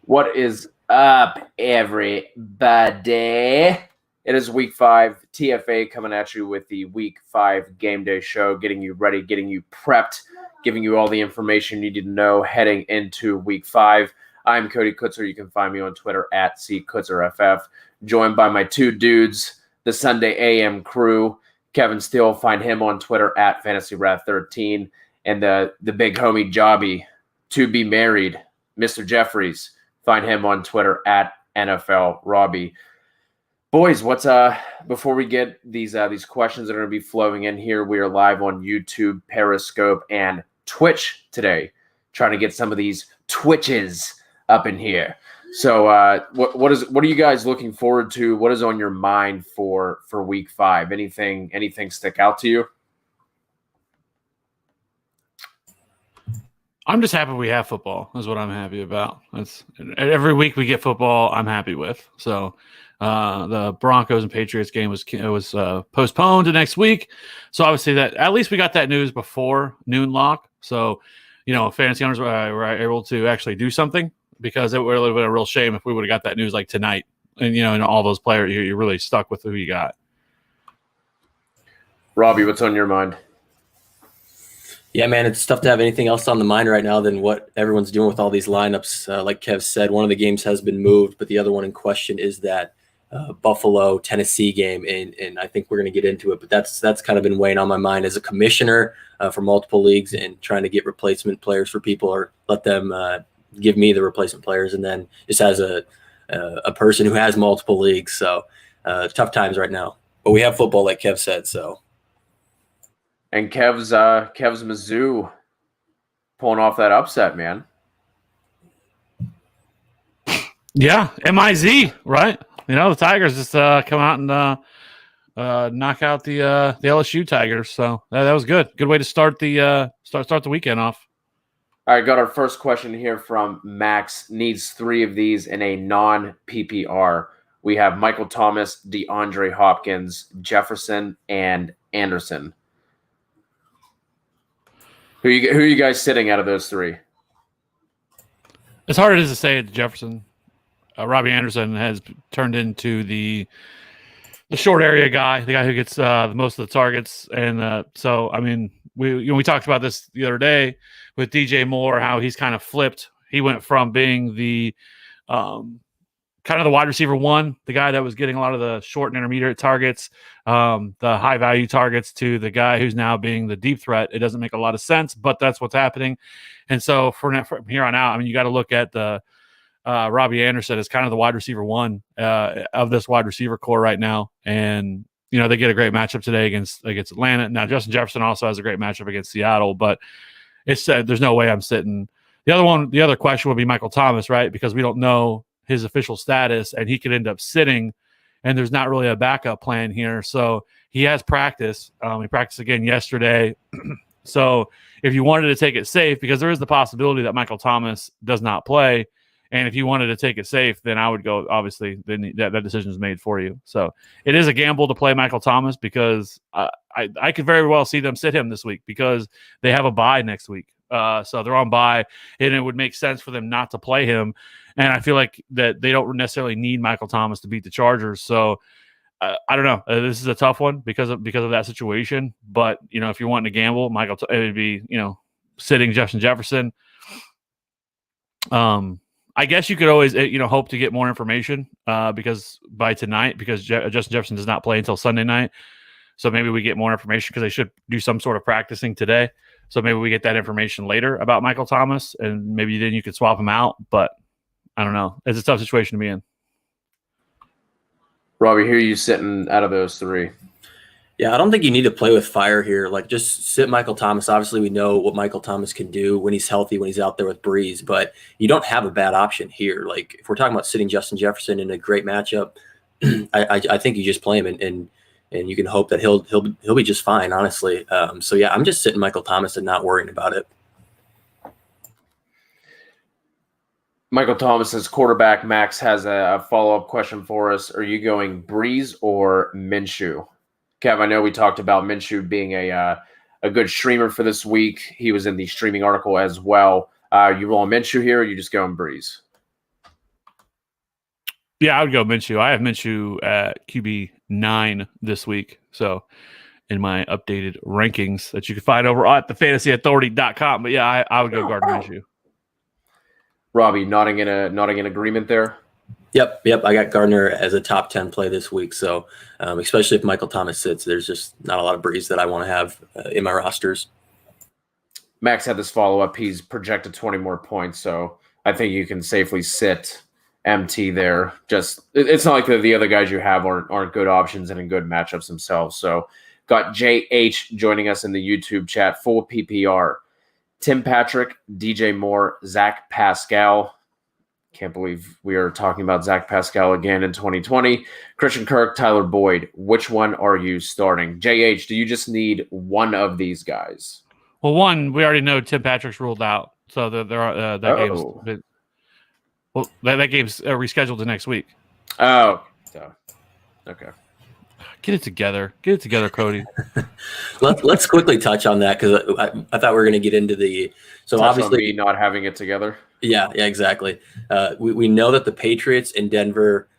What is up, everybody? It is week 5, TFA coming at you with the week 5 game day show, getting you ready, getting you prepped, giving you all the information you need to know heading into week 5. I'm Cody Kutzer. You can find me on Twitter at CKutzerFF, joined by my two dudes, the Sunday AM crew. Kevin Steele, find him on Twitter at FantasyWrath13, and the big homie Jobby, to be married, Mr. Jeffries. Find him on Twitter at NFL Robby. Boys, what's before we get these questions that are going to be flowing in here, we are live on YouTube, Periscope, and Twitch today, trying to get some of these Twitches up in here. So what are you guys looking forward to? What is on your mind for week 5? Anything stick out to you? I'm just happy we have football is what I'm happy about. It's every week we get football I'm happy with. So the Broncos and Patriots game was postponed to next week. So obviously that at least we got that news before noon lock. So, fantasy owners were able to actually do something, because it would have been a real shame if we would have got that news like tonight. And, and all those players, you're really stuck with who you got. Robby, what's on your mind? Yeah, man, it's tough to have anything else on the mind right now than what everyone's doing with all these lineups. Like Kev said, one of the games has been moved, but the other one in question is that Buffalo-Tennessee game, and I think we're going to get into it. But that's kind of been weighing on my mind as a commissioner for multiple leagues and trying to get replacement players for people, or let them give me the replacement players, and then just as a person who has multiple leagues. So tough times right now. But we have football, like Kev said, so. And Kev's Mizzou pulling off that upset, man. Yeah, MIZ, right? The Tigers just come out and knock out the LSU Tigers. So that was good. Good way to start the start the weekend off. All right, got our first question here from Max. Needs 3 of these in a non-PPR. We have Michael Thomas, DeAndre Hopkins, Jefferson, and Anderson. Who are you guys sitting out of those 3? As hard as to say it, Jefferson. Robby Anderson has turned into the short area guy, the guy who gets the most of the targets. And so, I mean, we talked about this the other day with DJ Moore, how he's kind of flipped. He went from being the kind of the wide receiver 1, the guy that was getting a lot of the short and intermediate targets, the high value targets, to the guy who's now being the deep threat. It doesn't make a lot of sense, but that's what's happening. And so from here on out, I mean, you got to look at the Robby Anderson as kind of the wide receiver 1 of this wide receiver core right now. And, they get a great matchup today against Atlanta. Now, Justin Jefferson also has a great matchup against Seattle, but it's there's no way I'm sitting. The other question would be Michael Thomas, right? Because we don't know his official status, and he could end up sitting, and there's not really a backup plan here. So he has practice. He practiced again yesterday. So if you wanted to take it safe, because there is the possibility that Michael Thomas does not play, and if you wanted to take it safe, then I would go, obviously, then that decision is made for you. So it is a gamble to play Michael Thomas, because I could very well see them sit him this week, because they have a bye next week. So they're on bye, and it would make sense for them not to play him. And I feel like that they don't necessarily need Michael Thomas to beat the Chargers. So I don't know. This is a tough one because of that situation. But if you're wanting to gamble, it would be sitting Justin Jefferson. I guess you could always hope to get more information because by tonight, because Justin Jefferson does not play until Sunday night. So maybe we get more information, because they should do some sort of practicing today. So maybe we get that information later about Michael Thomas, and maybe then you could swap him out. But I don't know. It's a tough situation to be in. Robby, who are you sitting out of those 3? Yeah, I don't think you need to play with fire here. Like, just sit Michael Thomas. Obviously, we know what Michael Thomas can do when he's healthy, when he's out there with Breeze, but you don't have a bad option here. Like, if we're talking about sitting Justin Jefferson in a great matchup, I think you just play him, and you can hope that he'll be just fine, honestly. So yeah, I'm just sitting Michael Thomas and not worrying about it. Michael Thomas's quarterback, Max, has a follow-up question for us. Are you going Breeze or Minshew? Kev, I know we talked about Minshew being a good streamer for this week. He was in the streaming article as well. You rolling Minshew here, or are you just going Breeze? Yeah, I would go Minshew. I have Minshew at QB9 this week. So in my updated rankings that you can find over at thefantasyauthority.com. But yeah, I would go Gardner Minshew. Robbie, nodding in agreement there. Yep. I got Gardner as a top 10 play this week. So especially if Michael Thomas sits, there's just not a lot of breeze that I want to have in my rosters. Max had this follow-up. He's projected 20 more points, so I think you can safely sit MT there. Just it's not like the other guys you have aren't good options and in good matchups themselves. So got JH joining us in the YouTube chat, full PPR. Tim Patrick, DJ Moore, Zach Pascal. Can't believe we are talking about Zach Pascal again in 2020. Christian Kirk, Tyler Boyd. Which one are you starting? JH, do you just need one of these guys? Well, one, we already know Tim Patrick's ruled out. So that game's rescheduled to next week. Oh, so, okay. Get it together, Cody. Let's quickly touch on that because I thought we were going to get into the. So touch obviously, on me not having it together. Yeah, exactly. We know that the Patriots and Denver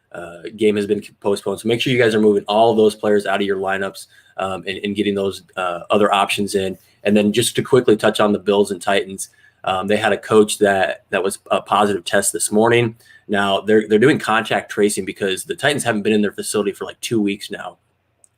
game has been postponed. So make sure you guys are moving all of those players out of your lineups and getting those other options in. And then just to quickly touch on the Bills and Titans, they had a coach that was a positive test this morning. Now they're doing contact tracing because the Titans haven't been in their facility for like 2 weeks now.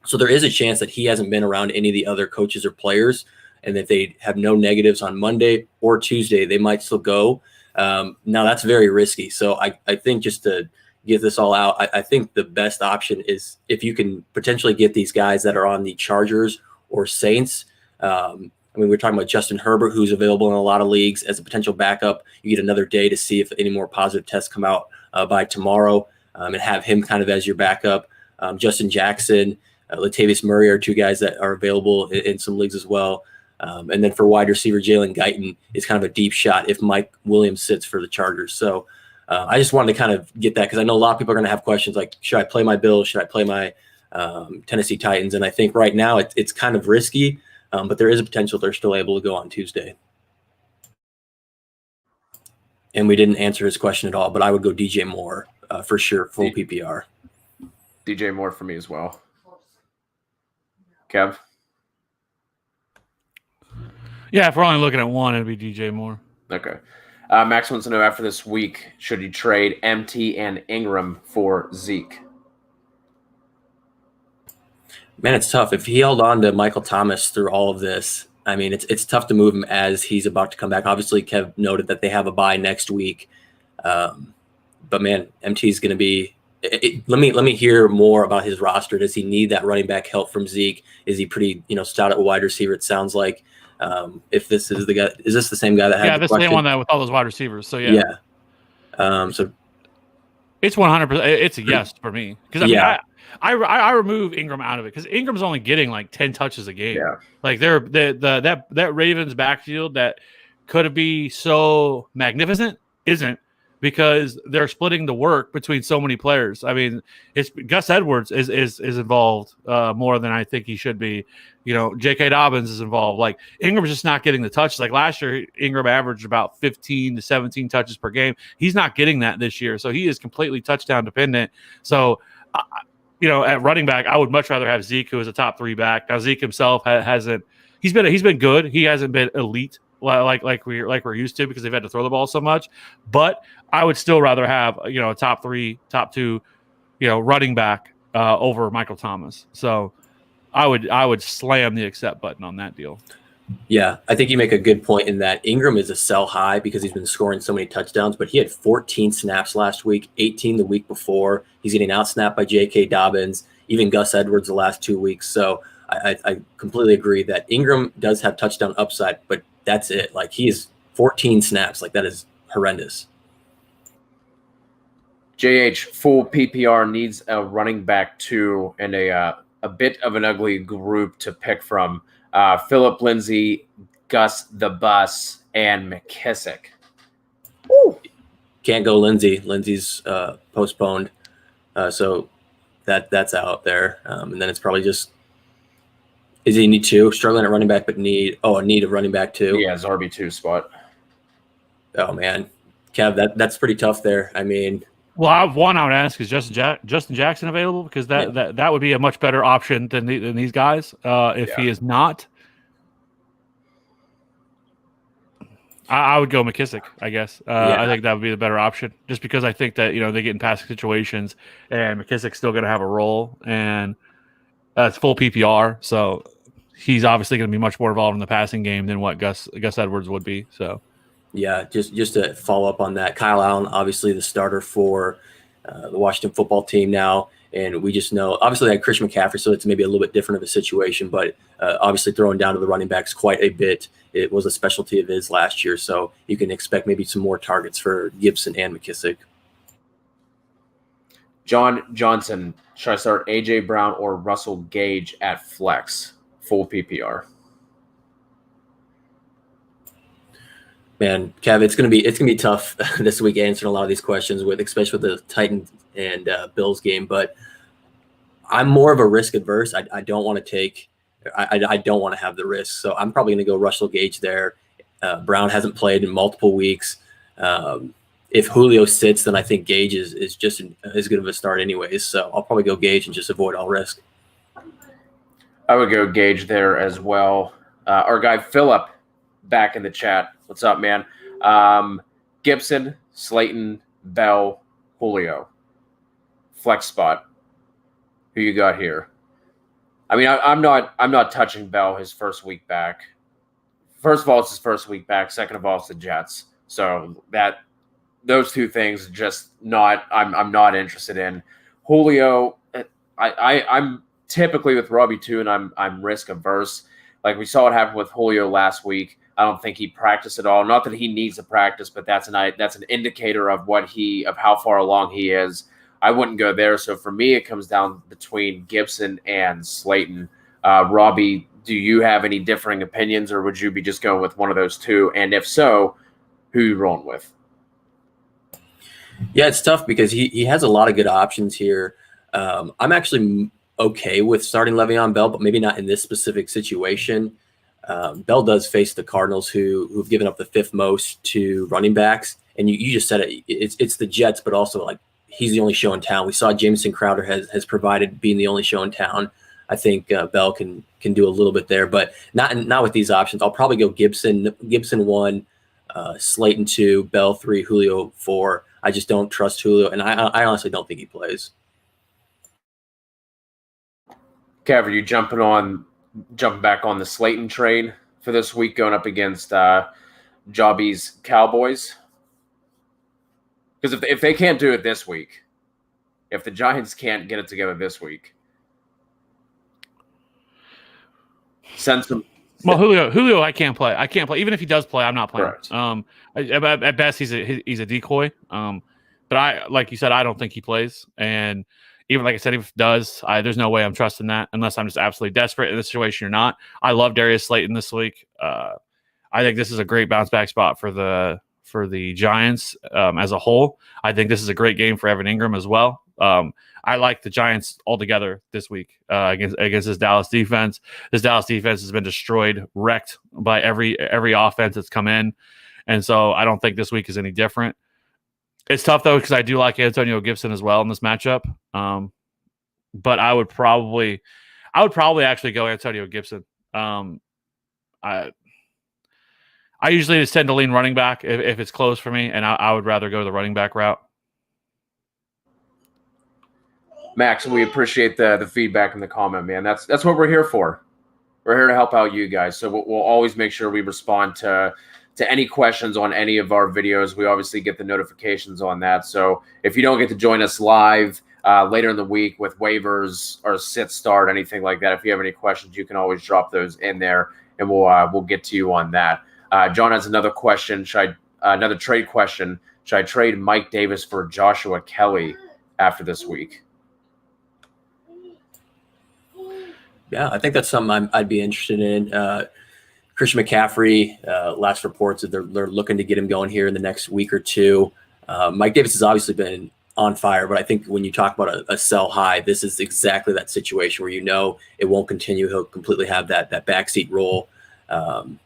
So there is a chance that he hasn't been around any of the other coaches or players. And if they have no negatives on Monday or Tuesday, they might still go. Now that's very risky. So I think just to get this all out, I think the best option is if you can potentially get these guys that are on the Chargers or Saints. We're talking about Justin Herbert, who's available in a lot of leagues as a potential backup. You get another day to see if any more positive tests come out by tomorrow and have him kind of as your backup. Justin Jackson, Latavius Murray are two guys that are available in some leagues as well. And then for wide receiver, Jalen Guyton is kind of a deep shot if Mike Williams sits for the Chargers. So I just wanted to kind of get that because I know a lot of people are going to have questions like, should I play my Bills? Should I play my Tennessee Titans? And I think right now it's kind of risky, but there is a potential they're still able to go on Tuesday. And we didn't answer his question at all, but I would go DJ Moore for sure, full PPR. DJ Moore for me as well. Kev? Yeah, if we're only looking at one, it'd be DJ Moore. Okay. Max wants to know after this week, should you trade MT and Ingram for Zeke? Man, it's tough. If he held on to Michael Thomas through all of this, I mean, it's tough to move him as he's about to come back. Obviously, Kev noted that they have a bye next week. But, man, MT is going to be let me hear more about his roster. Does he need that running back help from Zeke? Is he pretty, stout at wide receiver? It sounds like. If this is the guy, is this the same guy that had? Yeah, this is the same one that with all those wide receivers. So yeah. So it's 100%. It's a yes for me because I remove Ingram out of it because Ingram's only getting like 10 touches a game. Yeah, like that Ravens backfield that could be so magnificent isn't because they're splitting the work between so many players. I mean, it's Gus Edwards is involved more than I think he should be. J.K. Dobbins is involved. Like Ingram's just not getting the touches. Like last year, Ingram averaged about 15 to 17 touches per game. He's not getting that this year, so he is completely touchdown dependent. So, at running back, I would much rather have Zeke, who is a top 3 back. Now Zeke himself hasn't. He's been good. He hasn't been elite like we're used to because they've had to throw the ball so much. But I would still rather have a top 3, top 2, running back over Michael Thomas. So I would slam the accept button on that deal. Yeah, I think you make a good point in that Ingram is a sell high because he's been scoring so many touchdowns, but he had 14 snaps last week, 18 the week before. He's getting outsnapped by J.K. Dobbins, even Gus Edwards the last 2 weeks. So I completely agree that Ingram does have touchdown upside, but that's it. Like he is 14 snaps. Like that is horrendous. JH, full PPR needs a running back 2 and a bit of an ugly group to pick from. Phillip Lindsay, Gus the Bus, and McKissick. Ooh. Can't go Lindsay. Lindsay's postponed. So that's out there. And then it's probably just is he need 2? Struggling at running back, but need a running back 2. Yeah, his RB2 spot. Oh man. Kev, that's pretty tough there. I mean, Well, I would ask, is Justin Jackson available? Because that would be a much better option than these guys. If he is not, I would go McKissick, I guess. I think that would be the better option, just because I think that they get in passing situations, and McKissick's still going to have a role, and it's full PPR, so he's obviously going to be much more involved in the passing game than what Gus Edwards would be. So, yeah, just to follow up on that, Kyle Allen, obviously the starter for the Washington football team now, and we just know obviously they had Christian McCaffrey, so it's maybe a little bit different of a situation, but obviously throwing down to the running backs quite a bit. It was a specialty of his last year, so you can expect maybe some more targets for Gibson and McKissick. John Johnson, should I start A.J. Brown or Russell Gage at flex, full PPR? Man, Kev, it's gonna be tough this week answering a lot of these questions especially with the Titans and Bills game. But I'm more of a risk adverse. I don't want to take. I don't want to have the risk, so I'm probably going to go Russell Gage there. Brown hasn't played in multiple weeks. If Julio sits, then I think Gage is just as good of a start anyways. So I'll probably go Gage and just avoid all risk. I would go Gage there as well. Our guy Philip back in the chat. What's up, man? Gibson, Slayton, Bell, Julio. Flex spot. Who you got here? I mean, I'm not touching Bell his first week back. First of all, it's his first week back. Second of all, it's the Jets. So those two things just not I'm not interested in. Julio, I'm typically with Robby too, and I'm risk averse. Like we saw what happened with Julio last week. I don't think he practiced at all. Not that he needs to practice, but that's an indicator of how far along he is. I wouldn't go there. So for me, it comes down between Gibson and Slayton. Robby, do you have any differing opinions, or would you be just going with one of those two? And if so, who are you rolling with? Yeah, it's tough because he has a lot of good options here. I'm actually okay with starting Le'Veon Bell, but maybe not in this specific situation. Bell does face the Cardinals, who've given up the fifth most to running backs, and you just said it. It's the Jets, but also like he's the only show in town. We saw Jameson Crowder has provided being the only show in town. I think Bell can do a little bit there, but not with these options. I'll probably go Gibson 1, Slayton 2, Bell 3, Julio 4. I just don't trust Julio, and I honestly don't think he plays. Kev, are you jumping back on the Slayton trade for this week going up against Jobby's Cowboys? Because if they can't do it this week, if the Giants can't get it together this week, send some. Well, Julio, I can't play. Even if he does play, I'm not playing. Correct. At best, he's a decoy. But like you said, I don't think he plays. And even like I said, if he does, there's no way I'm trusting that unless I'm just absolutely desperate in this situation or not. I love Darius Slayton this week. I think this is a great bounce back spot for the Giants as a whole. I think this is a great game for Evan Ingram as well. I like the Giants altogether this week against this Dallas defense. This Dallas defense has been destroyed, wrecked by every offense that's come in, and so I don't think this week is any different. It's tough though because I do like Antonio Gibson as well in this matchup, but I would probably actually go Antonio Gibson. I usually just tend to lean running back if it's close for me, and I would rather go the running back route. Max, we appreciate the feedback in the comment, man. That's what we're here for. We're here to help out you guys. So we'll always make sure we respond to any questions on any of our videos. We obviously get the notifications on that. So if you don't get to join us live later in the week with waivers or sit start, anything like that, if you have any questions, you can always drop those in there, and we'll get to you on that. John has another question. Another trade question. Should I trade Mike Davis for Joshua Kelly after this week? Yeah, I think that's something I'd be interested in. Christian McCaffrey, last reports that they're looking to get him going here in the next week or two. Mike Davis has obviously been on fire, but I think when you talk about a sell high, this is exactly that situation where it won't continue. He'll completely have that backseat role.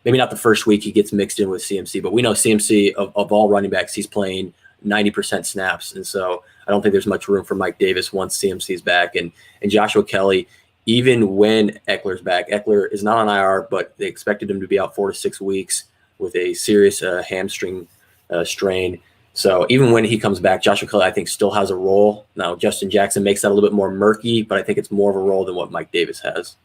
Maybe not the first week he gets mixed in with CMC, but we know CMC of all running backs, he's playing 90% snaps. And so I don't think there's much room for Mike Davis once CMC's back. And Joshua Kelly, even when Eckler's back, Eckler is not on IR, but they expected him to be out 4 to 6 weeks with a serious hamstring strain. So even when he comes back, Joshua Kelly, I think, still has a role. Now, Justin Jackson makes that a little bit more murky, but I think it's more of a role than what Mike Davis has.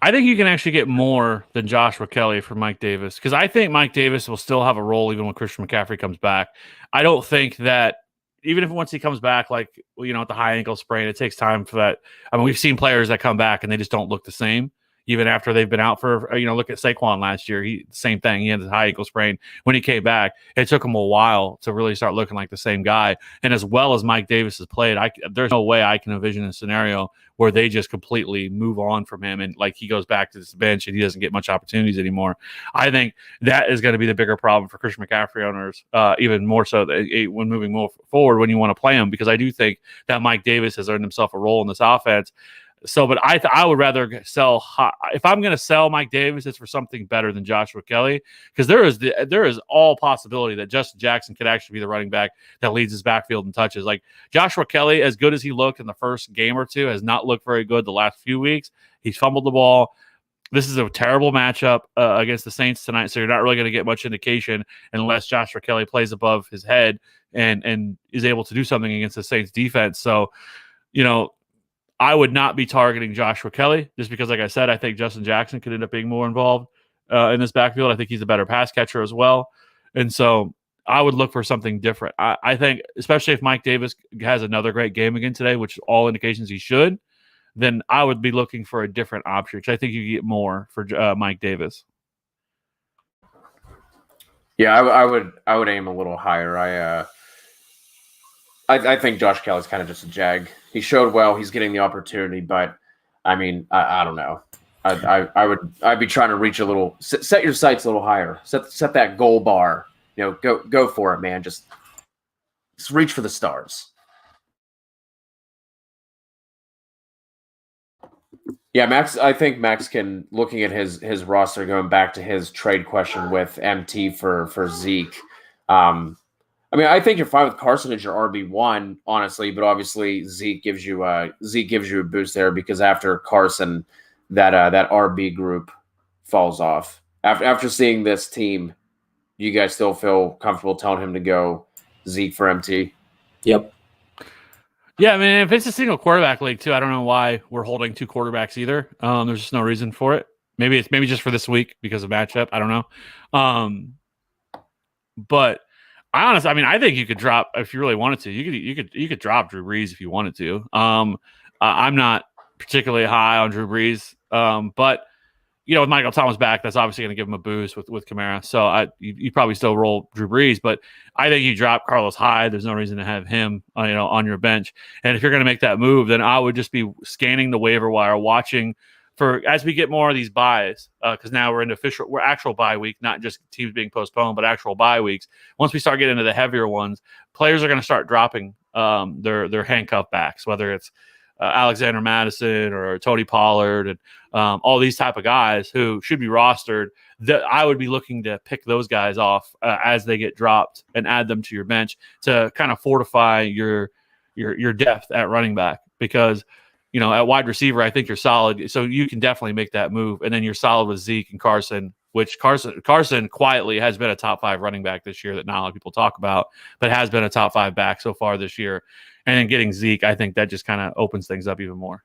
I think you can actually get more than Joshua Kelly for Mike Davis, because I think Mike Davis will still have a role even when Christian McCaffrey comes back. I don't think that even if once he comes back, like, at the high ankle sprain, it takes time for that. I mean, we've seen players that come back and they just don't look the same, even after they've been out for, look at Saquon last year. Same thing. He had the high ankle sprain. When he came back, it took him a while to really start looking like the same guy. And as well as Mike Davis has played, there's no way I can envision a scenario where they just completely move on from him and like he goes back to this bench and he doesn't get much opportunities anymore. I think that is going to be the bigger problem for Christian McCaffrey owners, even more so when moving more forward when you want to play him, because I do think that Mike Davis has earned himself a role in this offense. So, but I would rather sell if I'm going to sell Mike Davis, it's for something better than Joshua Kelly, because there is all possibility that Justin Jackson could actually be the running back that leads his backfield in touches. Like Joshua Kelly, as good as he looked in the first game or two, has not looked very good the last few weeks. He's fumbled the ball. This is a terrible matchup against the Saints tonight, so you're not really going to get much indication unless Joshua Kelly plays above his head and is able to do something against the Saints defense. So, I would not be targeting Joshua Kelly just because, like I said, I think Justin Jackson could end up being more involved in this backfield. I think he's a better pass catcher as well. And so I would look for something different. I think, especially if Mike Davis has another great game again today, which all indications he should, then I would be looking for a different option, which I think you get more for Mike Davis. Yeah, I would aim a little higher. I think Josh Kelly's kind of just a jag. He showed well. He's getting the opportunity, but I mean, I don't know. I'd be trying to reach a little. Set your sights a little higher. Set that goal bar. Go for it, man. Just reach for the stars. Yeah, Max. I think Max can, looking at his roster, going back to his trade question with MT for Zeke. I mean, I think you're fine with Carson as your RB1, honestly, but obviously Zeke gives you a boost there, because after Carson, that RB group falls off. After seeing this team, you guys still feel comfortable telling him to go Zeke for MT? Yep. Yeah, I mean, if it's a single quarterback league too, I don't know why we're holding two quarterbacks either. There's just no reason for it. Maybe it's just for this week because of matchup. I don't know. But I think you could drop, if you really wanted to. You could drop Drew Brees if you wanted to. I'm not particularly high on Drew Brees, but with Michael Thomas back, that's obviously going to give him a boost with Kamara. So you probably still roll Drew Brees, but I think you drop Carlos Hyde. There's no reason to have him, on your bench. And if you're going to make that move, then I would just be scanning the waiver wire, watching for as we get more of these buys, because now we're actual bye week, not just teams being postponed, but actual bye weeks. Once we start getting into the heavier ones, players are going to start dropping their handcuff backs, whether it's Alexander Madison or Tony Pollard and all these type of guys who should be rostered. That I would be looking to pick those guys off as they get dropped and add them to your bench to kind of fortify your depth at running back, because at wide receiver, I think you're solid. So you can definitely make that move. And then you're solid with Zeke and Carson, which Carson quietly has been a top 5 running back this year that not a lot of people talk about, but has been a top 5 back so far this year. And then getting Zeke, I think that just kind of opens things up even more.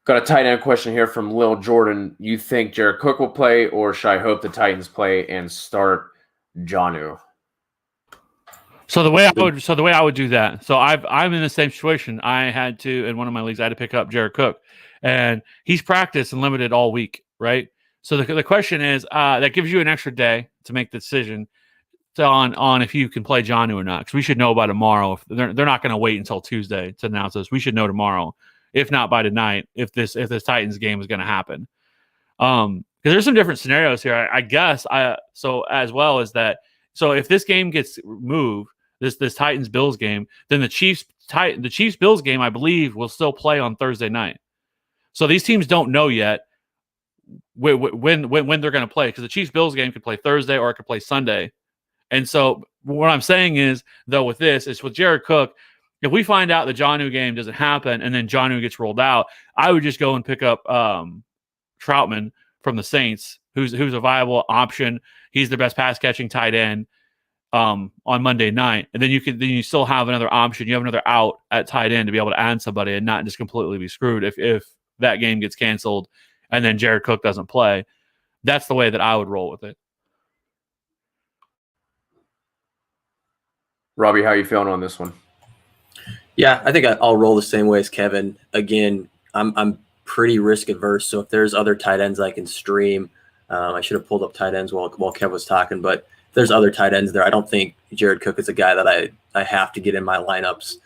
Got a tight end question here from Lil Jordan. You think Jared Cook will play, or should I hope the Titans play and start Jonnu? So the way I would do that. So I'm in the same situation. I had to, in one of my leagues, I had to pick up Jared Cook, and he's practiced and limited all week, right? So the question is, that gives you an extra day to make the decision on if you can play Jonnu or not, because we should know by tomorrow. If they're not going to wait until Tuesday to announce this, we should know tomorrow, if not by tonight, if this Titans game is going to happen. Because there's some different scenarios here. I guess so as well as that. So if this game gets moved, this Titans Bills game, then the Chiefs Bills game, I believe, will still play on Thursday night. So these teams don't know yet when they're going to play, because the Chiefs Bills game could play Thursday or it could play Sunday. And so what I'm saying is, though, with this, is with Jared Cook, if we find out the Jonnu game doesn't happen and then Jonnu gets rolled out, I would just go and pick up Troutman from the Saints, who's a viable option. He's the best pass catching tight end on Monday night, and then you still have another option. You have another out at tight end to be able to add somebody and not just completely be screwed if that game gets canceled and then Jared Cook doesn't play. That's the way that I would roll with it. Robby, how are you feeling on this one? Yeah, I think I'll roll the same way as Kevin. Again, I'm pretty risk averse, so if there's other tight ends I can stream, I should have pulled up tight ends while Kev was talking, but if there's other tight ends there, I don't think Jared Cook is a guy that I have to get in my lineups.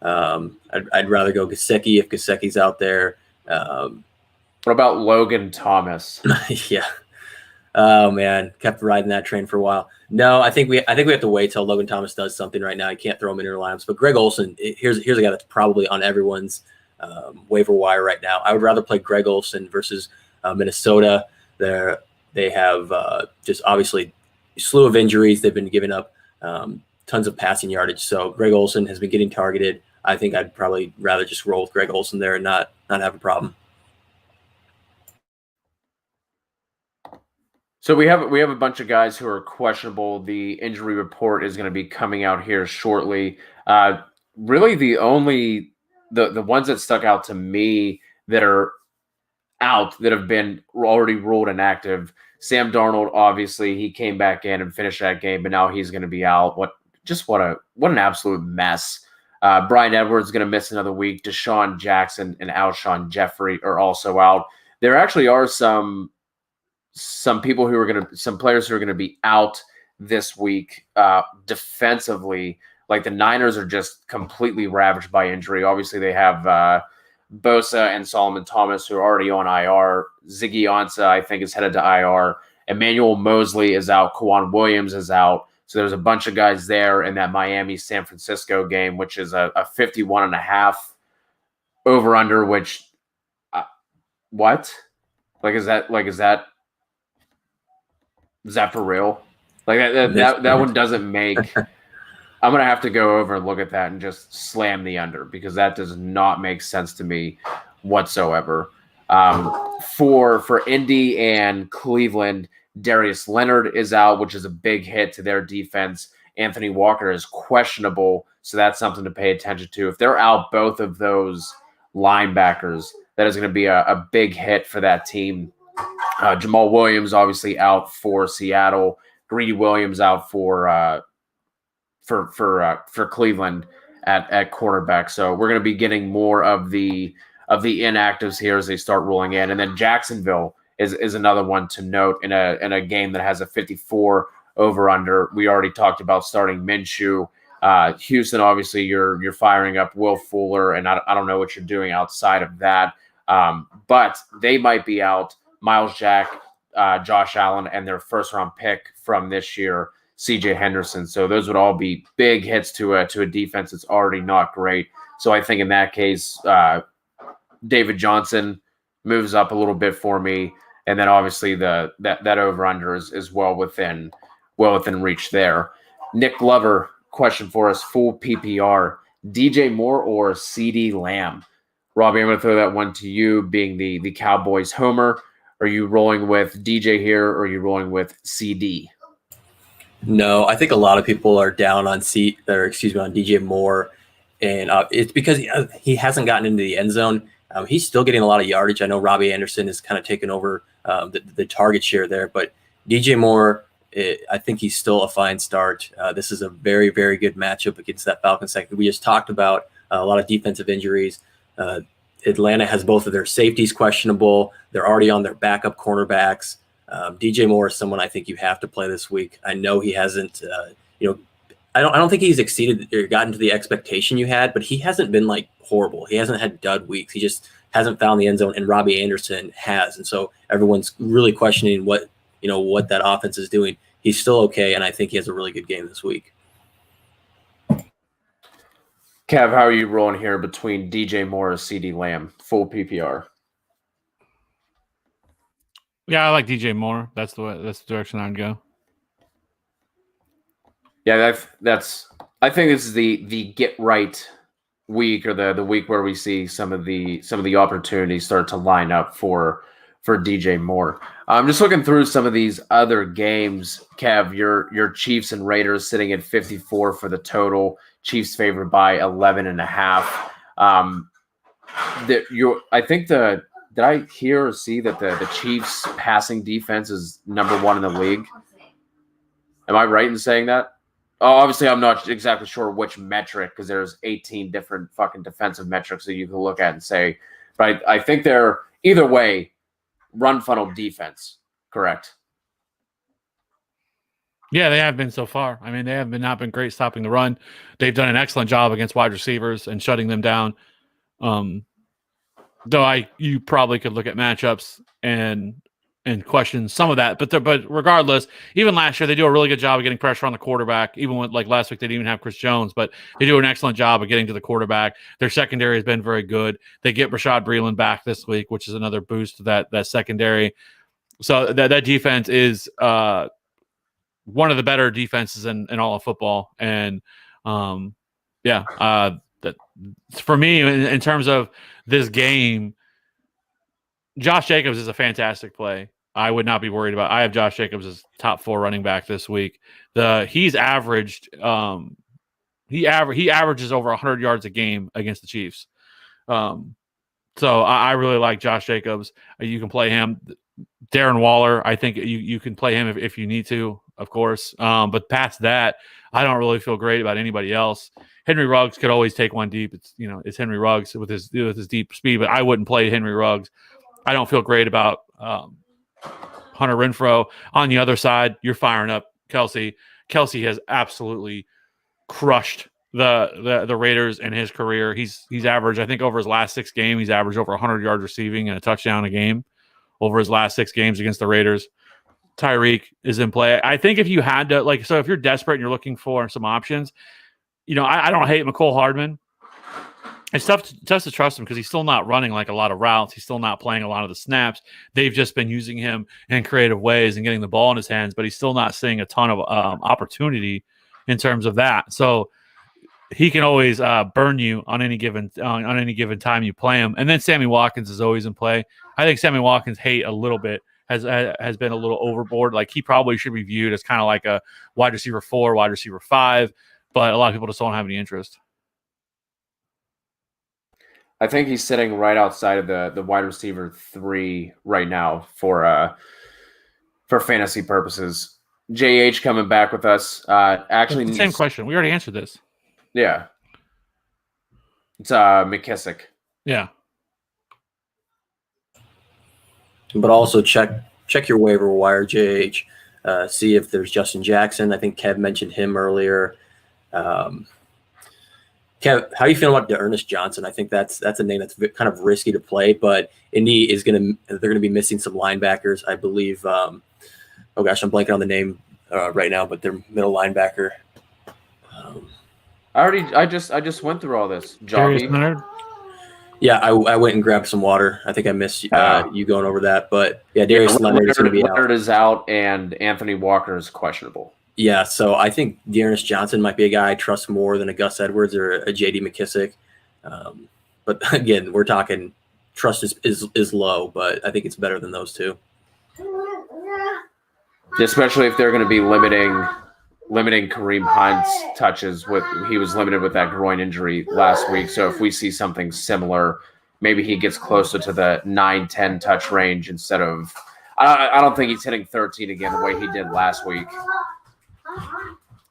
I'd rather go Gesicki if Gesicki's out there. What about Logan Thomas? Yeah. Oh man, kept riding that train for a while. No, I think we have to wait till Logan Thomas does something right now. You can't throw him in your lineups. But Greg Olsen, here's a guy that's probably on everyone's waiver wire right now. I would rather play Greg Olsen versus Minnesota. They have just obviously a slew of injuries. They've been giving up tons of passing yardage. So Greg Olsen has been getting targeted. I think I'd probably rather just roll with Greg Olsen there and not have a problem. So we have a bunch of guys who are questionable. The injury report is going to be coming out here shortly. Really, the ones that stuck out to me that are out that have been already ruled inactive. Sam Darnold, obviously, he came back in and finished that game, but now he's going to be out. What an absolute mess. Bryan Edwards is going to miss another week. Deshaun Jackson and Alshon Jeffrey are also out. There actually are some players who are going to be out this week defensively. Like the Niners are just completely ravaged by injury. Obviously, they have Bosa and Solomon Thomas who are already on IR. Ziggy Ansah, I think, is headed to IR. Emmanuel Mosley is out. Kwan Williams is out. So there's a bunch of guys there in that Miami-San Francisco game, which is a 51.5 over-under, which what? Is that for real? Like that one doesn't make. I'm gonna have to go over and look at that and just slam the under because that does not make sense to me whatsoever. For Indy and Cleveland, Darius Leonard is out, which is a big hit to their defense. Anthony Walker is questionable, so that's something to pay attention to. If they're out both of those linebackers, that is going to be a big hit for that team. Jamal Williams obviously out for Seattle. Greedy Williams out for Cleveland at quarterback. So we're going to be getting more of the inactives here as they start rolling in. And then Jacksonville is another one to note in a game that has a 54 over under. We already talked about starting Minshew. Houston, obviously, you're firing up Will Fuller, and I don't know what you're doing outside of that. But they might be out. Miles Jack, Josh Allen, and their first-round pick from this year, C.J. Henderson. So those would all be big hits to a defense that's already not great. So I think in that case, David Johnson moves up a little bit for me, and then obviously that over-under is well within reach there. Nick Glover, question for us: full PPR, DJ Moore or CeeDee Lamb? Robby, I'm going to throw that one to you, being the Cowboys homer. Are you rolling with DJ here, or are you rolling with CD? No, I think a lot of people are down on DJ Moore, and it's because he hasn't gotten into the end zone. He's still getting a lot of yardage. I know Robby Anderson is kind of taken over the target share there, but DJ Moore, I think he's still a fine start. This is a very, very good matchup against that Falcons second. We just talked about a lot of defensive injuries. Atlanta has both of their safeties questionable. They're already on their backup cornerbacks. DJ Moore is someone I think you have to play this week. I know he hasn't, I don't think he's exceeded or gotten to the expectation you had, but he hasn't been like horrible. He hasn't had dud weeks. He just hasn't found the end zone, and Robby Anderson has. And so everyone's really questioning what that offense is doing. He's still okay, and I think he has a really good game this week. Kev, how are you rolling here between DJ Moore and CeeDee Lamb, full PPR? Yeah, I like DJ Moore. That's the direction I'd go. Yeah, I think this is the get right week, or the week where we see some of the opportunities start to line up for DJ Moore. I'm just looking through some of these other games. Kev, your Chiefs and Raiders sitting at 54 for the total. Chiefs favored by 11.5. Did I hear or see that the Chiefs passing defense is number 1 in the league? Am I right in saying that? Oh, obviously, I'm not exactly sure which metric, because there's 18 different fucking defensive metrics that you can look at and say. But I think they're, either way, run funnel defense, correct? Yeah, they have been so far. I mean, they have not been great stopping the run. They've done an excellent job against wide receivers and shutting them down. Though you probably could look at matchups and question some of that, but regardless, even last year they do a really good job of getting pressure on the quarterback. Even with, like, last week they didn't even have Chris Jones, but they do an excellent job of getting to the quarterback. Their secondary has been very good. They get Rashad Breeland back this week, which is another boost to that secondary. So that defense is one of the better defenses in all of football. And that for me, in terms of this game, Josh Jacobs is a fantastic play. I would not be worried about. I have Josh Jacobs as top 4 running back this week. He's averaged he averages over 100 yards a game against the Chiefs. So I really like Josh Jacobs. You can play him. Darren Waller, I think you can play him if you need to, of course. But past that, I don't really feel great about anybody else. Henry Ruggs could always take one deep. It's Henry Ruggs with his deep speed, but I wouldn't play Henry Ruggs. I don't feel great about Hunter Renfrow. On the other side, you're firing up Kelsey. Kelsey has absolutely crushed the Raiders in his career. He's averaged, I think, over his last 6 games, he's averaged over 100 yards receiving and a touchdown a game over his last 6 games against the Raiders. Tyreek is in play. I think if you had to, so if you're desperate and you're looking for some options, I don't hate McCole Hardman. It's tough to trust him because he's still not running like a lot of routes. He's still not playing a lot of the snaps. They've just been using him in creative ways and getting the ball in his hands, but he's still not seeing a ton of opportunity in terms of that. So he can always burn you on any given time you play him. And then Sammy Watkins is always in play. I think Sammy Watkins' hate a little bit has been a little overboard. Like, he probably should be viewed as kind of like a wide receiver 4, wide receiver 5, but a lot of people just don't have any interest. I think he's sitting right outside of the wide receiver 3 right now for fantasy purposes. JH coming back with us. Actually, same question. We already answered this. Yeah, it's McKissick. Yeah, but also check your waiver wire, JH. See if there's Justin Jackson. I think Kev mentioned him earlier. Kev, how are you feeling about Ernest Johnson? I think that's a name that's kind of risky to play, but Indy they're gonna be missing some linebackers, I believe. Oh gosh, I'm blanking on the name right now, but their middle linebacker. I just went through all this. Jockey. Yeah, I went and grabbed some water. I think I missed you going over that, but yeah, Darius Leonard is going to be out. Leonard is out, and Anthony Walker is questionable. Yeah, so I think Ernest Johnson might be a guy I trust more than a Gus Edwards or a J.D. McKissick. But again, we're talking trust is low, but I think it's better than those two. Especially if they're going to be limiting Kareem Hunt's touches. He was limited with that groin injury last week. So if we see something similar, maybe he gets closer to the 9-10 touch range instead of. I don't think he's hitting 13 again the way he did last week.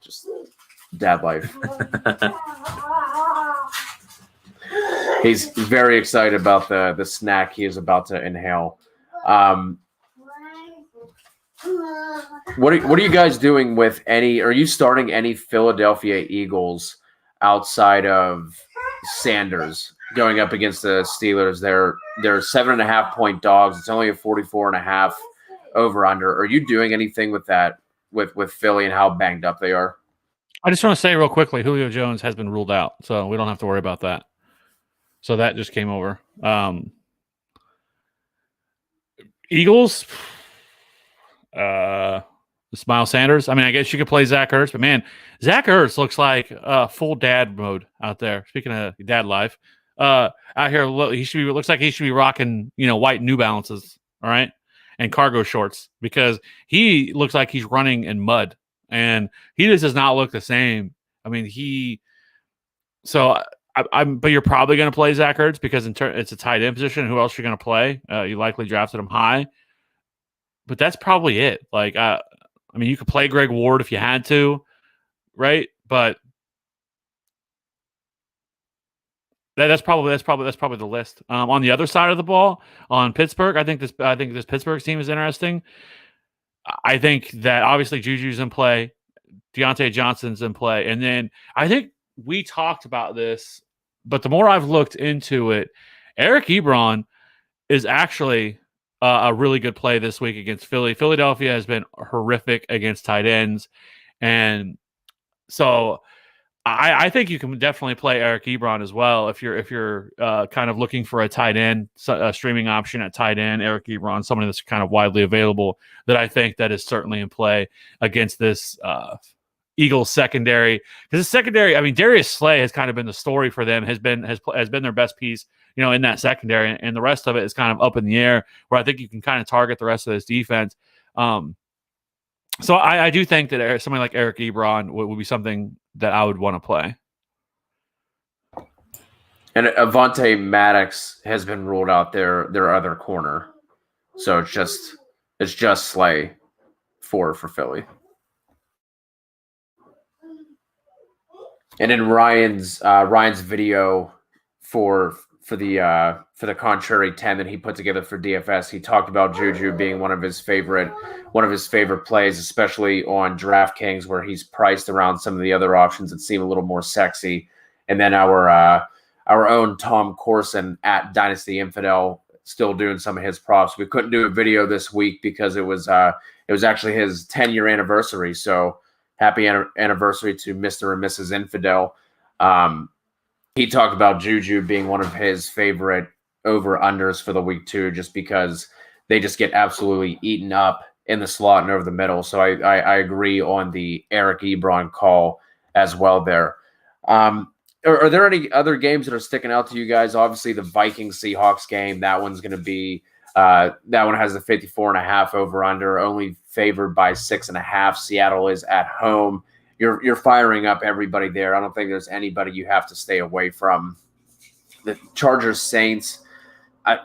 Just dad life. He's very excited about the snack he is about to inhale. What are you guys doing with any? Are you starting any Philadelphia Eagles outside of Sanders going up against the Steelers? They're 7.5-point dogs. It's only a 44.5 over under. Are you doing anything with that with Philly and how banged up they are? I just want to say real quickly, Julio Jones has been ruled out, so we don't have to worry about that. So that just came over. Eagles. Miles Sanders. I mean, I guess you could play Zach Ertz, but man, Zach Ertz looks like full dad mode out there. Speaking of dad life, out here, looks like he should be rocking, white New Balances, all right, and cargo shorts, because he looks like he's running in mud, and he just does not look the same. I mean, but you're probably going to play Zach Ertz because it's a tight end position. Who else you're going to play? You likely drafted him high, but that's probably it. Like, I mean, you could play Greg Ward if you had to, right? But that's probably the list. On the other side of the ball, on Pittsburgh, I think this Pittsburgh team is interesting. I think that obviously Juju's in play, Deontay Johnson's in play, and then I think we talked about this, but the more I've looked into it, Eric Ebron is actually a really good play this week against Philly. Philadelphia has been horrific against tight ends, and so I think you can definitely play Eric Ebron as well if you're kind of looking for a tight end, a streaming option at tight end. Eric Ebron, somebody that's kind of widely available, that I think that is certainly in play against this Eagles secondary, because the secondary, I mean, Darius Slay has kind of been the story for them, has been their best piece, in that secondary, and the rest of it is kind of up in the air, where I think you can kind of target the rest of this defense. So I do think that somebody like Eric Ebron would be something that I would want to play. And Avonte Maddox has been ruled out their other corner, so it's just Slay for Philly. And in Ryan's video for the contrary 10 that he put together for DFS, he talked about Juju being one of his favorite plays, especially on DraftKings, where he's priced around some of the other options that seem a little more sexy. And then our own Tom Corson at Dynasty Infidel still doing some of his props. We couldn't do a video this week because it was actually his 10-year anniversary. So happy anniversary to Mr. and Mrs. Infidel. He talked about Juju being one of his favorite over-unders for the week too, just because they just get absolutely eaten up in the slot and over the middle. So I agree on the Eric Ebron call as well there. Are there any other games that are sticking out to you guys? Obviously, the Vikings-Seahawks game, that one's going to be that one has the 54.5 over-under, only favored by 6.5. Seattle is at home. You're firing up everybody there. I don't think there's anybody you have to stay away from. The Chargers-Saints, I'm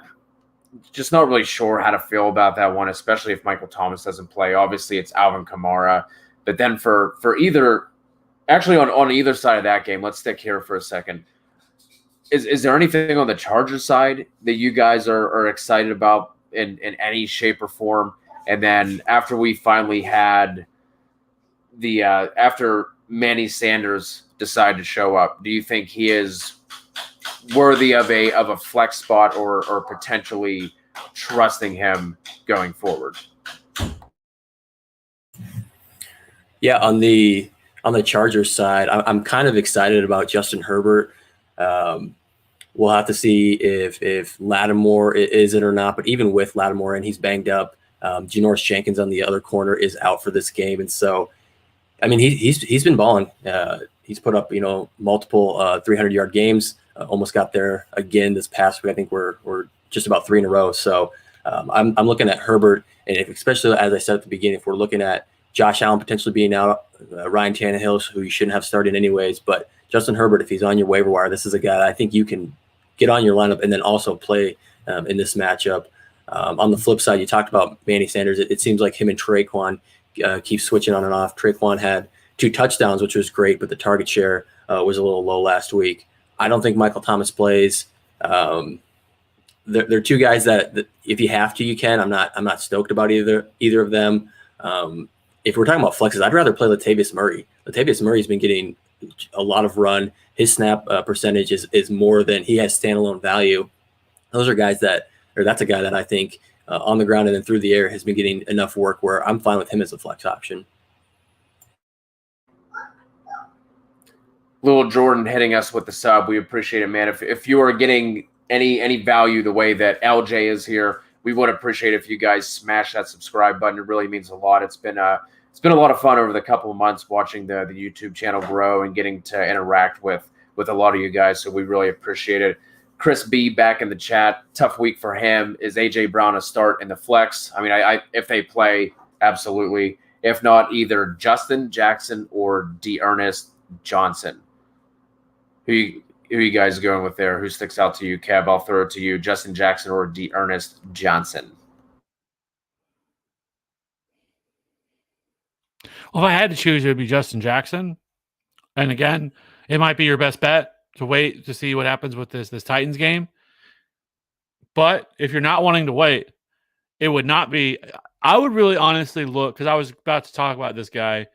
just not really sure how to feel about that one, especially if Michael Thomas doesn't play. Obviously, it's Alvin Kamara. But then for either – actually, on either side of that game, let's stick here for a second. Is there anything on the Chargers side that you guys are excited about in any shape or form? And then after we finally had after Manny Sanders decided to show up, do you think he is worthy of a flex spot or potentially trusting him going forward? Yeah, on the Chargers side, I'm kind of excited about Justin Herbert. We'll have to see if Lattimore is it or not. But even with Lattimore and he's banged up, Janoris Jenkins on the other corner is out for this game, and so I mean he's been balling. He's put up multiple 300-yard games. Almost got there again this past week. I think we're just about 3 in a row. So I'm looking at Herbert, and especially as I said at the beginning, if we're looking at Josh Allen potentially being out, Ryan Tannehill, who you shouldn't have started anyways, but Justin Herbert, if he's on your waiver wire, this is a guy that I think you can get on your lineup and then also play in this matchup. On the flip side, you talked about Manny Sanders. It seems like him and Traquan keep switching on and off. Traquan had 2 touchdowns, which was great, but the target share was a little low last week. I don't think Michael Thomas plays. They're 2 guys that if you have to, you can. I'm not stoked about either of them. If we're talking about flexes, I'd rather play Latavius Murray. Latavius Murray's been getting a lot of run. His snap percentage is more than he has standalone value. Those are guys that's a guy that I think on the ground and then through the air has been getting enough work where I'm fine with him as a flex option. Little Jordan hitting us with the sub. We appreciate it, man. If you are getting any value the way that LJ is here, we would appreciate if you guys smash that subscribe button. It really means a lot. It's been it's been a lot of fun over the couple of months watching the YouTube channel grow and getting to interact with a lot of you guys. So we really appreciate it. Chris B back in the chat. Tough week for him. Is AJ Brown a start in the flex? I mean, I if they play, absolutely. If not, either Justin Jackson or D'Ernest Johnson. Who you guys going with there? Who sticks out to you, Kev? I'll throw it to you. Justin Jackson or D'Ernest Johnson? Well, if I had to choose, it would be Justin Jackson. And again, it might be your best bet to wait to see what happens with this Titans game. But if you're not wanting to wait, it would not be. I would really honestly look, because I was about to talk about this guy.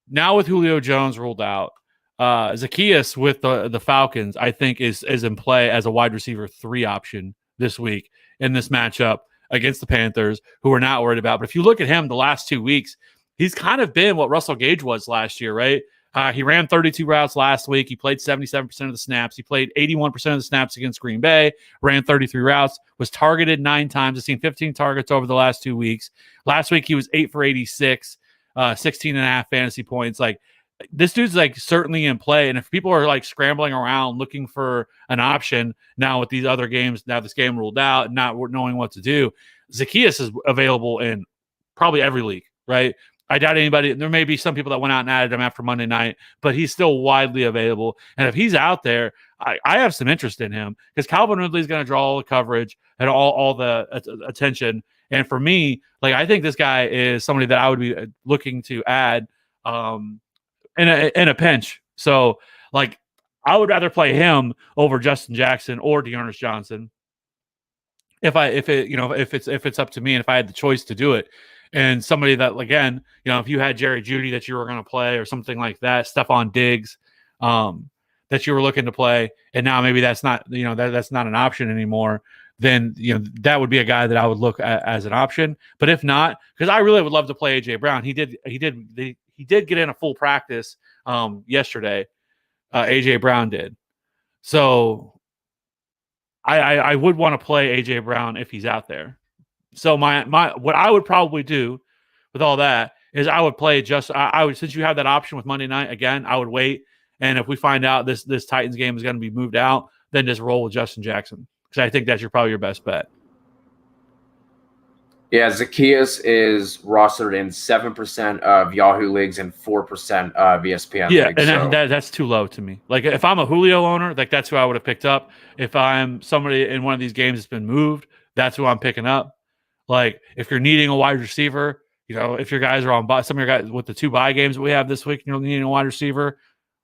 Now with Julio Jones ruled out, Zacchaeus with the Falcons, I think is in play as a wide receiver 3 option this week in this matchup against the Panthers, who we're not worried about. But if you look at him the last 2 weeks, he's kind of been what Russell Gage was last year, right? He ran 32 routes last week. He played 77% of the snaps. He played 81% of the snaps against Green Bay, ran 33 routes, was targeted 9 times. I've seen 15 targets over the last 2 weeks. Last week, he was 8 for 86, 16 and a half fantasy points. Like, this dude's like certainly in play. And if people are like scrambling around looking for an option now with these other games, now this game ruled out and not knowing what to do, Zacchaeus is available in probably every league, right? I doubt anybody. There may be some people that went out and added him after Monday night, but he's still widely available. And if he's out there, I have some interest in him because Calvin Ridley is going to draw all the coverage and all the attention. And for me, like, I think this guy is somebody that I would be looking to add in a pinch. So, like, I would rather play him over Justin Jackson or D'Ernest Johnson if it's up to me and if I had the choice to do it. And somebody that, again, if you had Jerry Jeudy that you were going to play or something like that, Stephon Diggs that you were looking to play, and now maybe that's not, that's not an option anymore, then, that would be a guy that I would look at as an option. But if not, because I really would love to play AJ Brown. He did get in a full practice yesterday. AJ Brown did. So I would want to play AJ Brown if he's out there. So my what I would probably do with all that is I would play I would, since you have that option with Monday night, again, I would wait. And if we find out this Titans game is going to be moved out, then just roll with Justin Jackson, because I think that's probably your best bet. Yeah, Zacchaeus is rostered in 7% of Yahoo leagues and 4% of ESPN leagues. Yeah, and that's too low to me. Like, if I'm a Julio owner, like, that's who I would have picked up. If I'm somebody in one of these games that's been moved, that's who I'm picking up. Like, if you're needing a wide receiver, if your guys are on bye, some of your guys with the 2 bye games that we have this week, you're needing a wide receiver,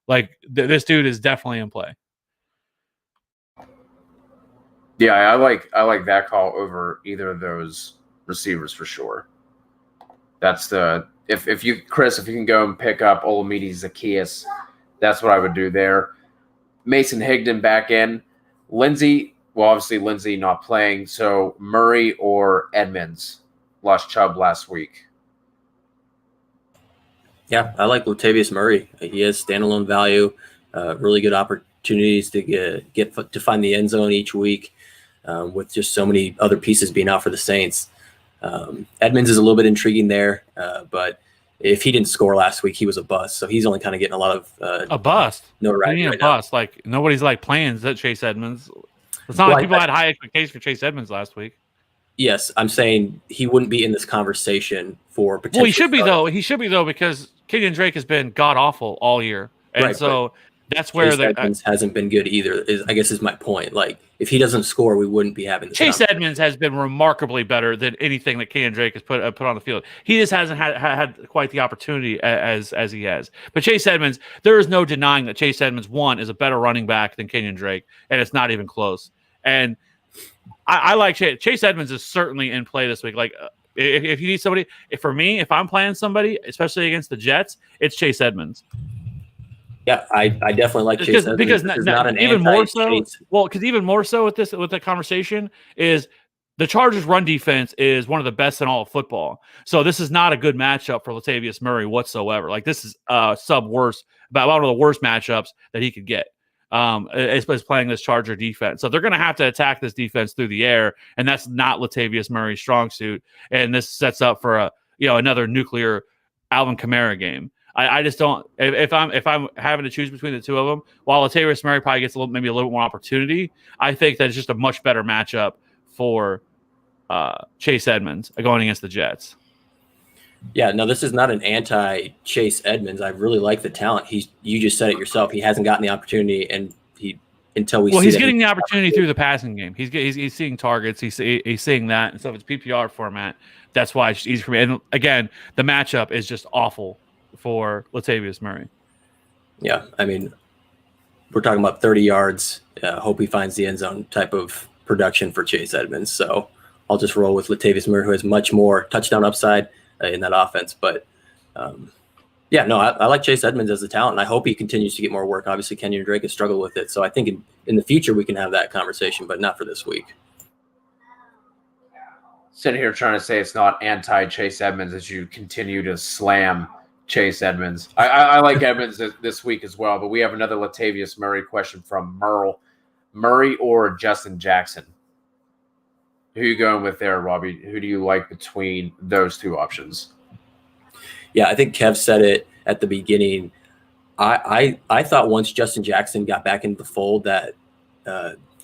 like, this dude is definitely in play. Yeah, I like that call over either of those receivers for sure. That's if you can go and pick up Olamide Zacchaeus, that's what I would do there. Mason Higdon back in. Lindsey. Well, obviously, Lindsey not playing, so Murray or Edmonds. Lost Chubb last week. Yeah, I like Latavius Murray. He has standalone value, really good opportunities to get to find the end zone each week, with just so many other pieces being out for the Saints. Edmonds is a little bit intriguing there, but if he didn't score last week, he was a bust. So he's only kind of getting a lot of a bust. notoriety. A bust. Like, nobody's like playing Chase Edmonds. It's not like people had high expectations for Chase Edmonds last week. Yes, I'm saying he wouldn't be in this conversation for potential. Well, he should be though. He should be though, because Kenyon Drake has been god awful all year, and right, so that's where Chase Edmonds hasn't been good either. Is my point. Like, if he doesn't score, we wouldn't be having this. Chase Edmonds has been remarkably better than anything that Kenyon Drake has put on the field. He just hasn't had quite the opportunity as he has. But Chase Edmonds, there is no denying that Chase Edmonds, one, is a better running back than Kenyon Drake, and it's not even close. And I like Chase Edmonds is certainly in play this week. Like, if you need somebody, for me, if I'm playing somebody, especially against the Jets, it's Chase Edmonds. Yeah, I definitely like Chase Edmonds. Because even more so. Well, because even more so with the conversation is the Chargers' run defense is one of the best in all of football. So this is not a good matchup for Latavius Murray whatsoever. Like, this is about one of the worst matchups that he could get. As playing this Charger defense. So they're going to have to attack this defense through the air, and that's not Latavius Murray's strong suit. And this sets up for another nuclear Alvin Kamara game. I just don't. If I'm having to choose between the two of them, while Latavius Murray probably gets maybe a little more opportunity, I think that's just a much better matchup for Chase Edmonds going against the Jets. Yeah, no, this is not an anti-Chase Edmonds. I really like the talent. You just said it yourself. He hasn't gotten the opportunity, and he's getting the opportunity through the passing game. He's seeing targets. He's seeing that, and so if it's PPR format, that's why it's easy for me. And again, the matchup is just awful for Latavius Murray. Yeah, I mean, we're talking about 30 yards. Hope he finds the end zone type of production for Chase Edmonds. So I'll just roll with Latavius Murray, who has much more touchdown upside in that offense. But yeah, no, I like Chase Edmonds as a talent, and I hope he continues to get more work. Obviously, Kenyon Drake has struggled with it. So I think in the future we can have that conversation, but not for this week. Sitting here trying to say it's not anti-Chase Edmonds as you continue to slam Chase Edmonds. I like Edmonds this week as well, but we have another Latavius Murray question from Merle. Murray or Justin Jackson? Who are you going with there, Robby? Who do you like between those two options? Yeah, I think Kev said it at the beginning. I thought once Justin Jackson got back into the fold that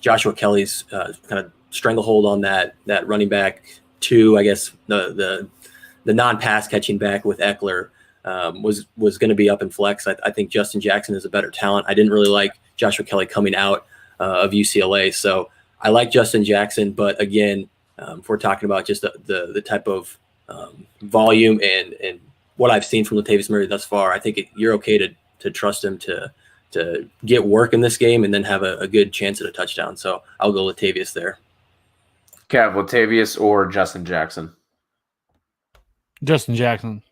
Joshua Kelly's kind of stranglehold on that running back two, I guess the non-pass catching back with Eckler was going to be up in flex. I think Justin Jackson is a better talent. I didn't really like Joshua Kelly coming out of UCLA, so I like Justin Jackson. But again, if we're talking about just the type of volume and what I've seen from Latavius Murray thus far, I think you're okay to trust him to get work in this game and then have a good chance at a touchdown. So I'll go Latavius there. Kev, Latavius or Justin Jackson? Justin Jackson.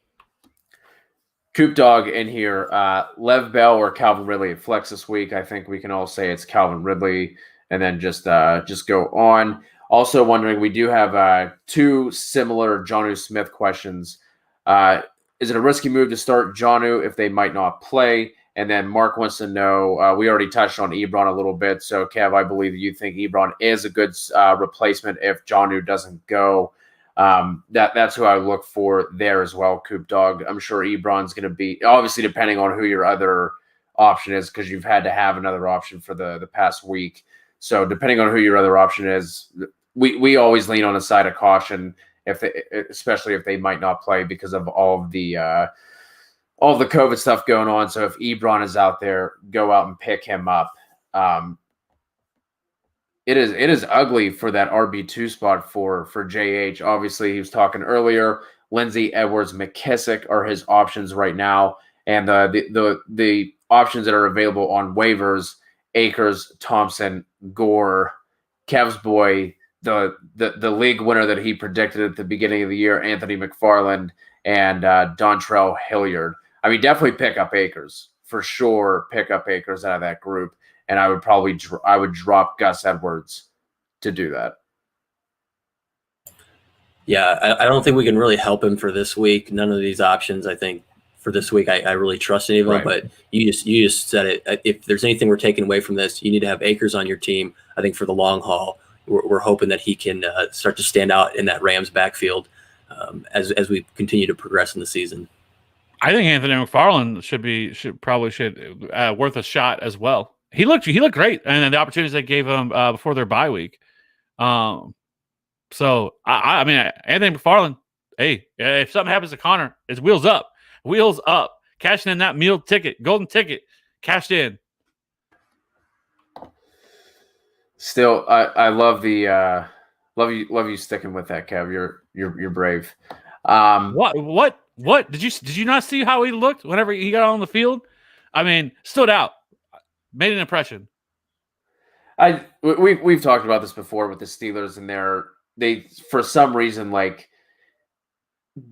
Coop Dog in here. Lev Bell or Calvin Ridley at flex this week. I think we can all say it's Calvin Ridley, and then just go on. Also wondering, we do have two similar Jonnu Smith questions. Is it a risky move to start Jonnu if they might not play? And then Mark wants to know, we already touched on Ebron a little bit. So, Kev, I believe that you think Ebron is a good replacement if Jonnu doesn't go. That's who I look for there as well, Coop Dog. I'm sure Ebron's going to be, obviously depending on who your other option is, because you've had to have another option for the past week. So depending on who your other option is, we always lean on the side of caution, especially if they might not play because of all the COVID stuff going on. So if Ebron is out there, go out and pick him up. It is ugly for that RB2 spot for JH. Obviously, he was talking earlier. Lindsey, Edwards, McKissick are his options right now, and the options that are available on waivers: Akers, Thompson, Gore, Kev's boy, the league winner that he predicted at the beginning of the year, Anthony McFarland, and Dontrell Hilliard. I mean, definitely pick up Akers for sure. Pick up Akers out of that group. And I would drop Gus Edwards to do that. Yeah, I don't think we can really help him for this week. None of these options, I think, for this week, I really trust any of them. Right. But you just said it. If there's anything we're taking away from this, you need to have Akers on your team. I think for the long haul, we're hoping that he can start to stand out in that Rams backfield as we continue to progress in the season. I think Anthony McFarland should probably worth a shot as well. He looked great, and the opportunities they gave him before their bye week. So I mean, Anthony McFarland. Hey, if something happens to Connor, it's wheels up, cashing in that meal ticket, golden ticket, cashed in. Still, I love the love you sticking with that, Kev. You're brave. What did you not see how he looked whenever he got on the field? I mean, stood out. Made an impression. We've talked about this before with the Steelers, and they for some reason like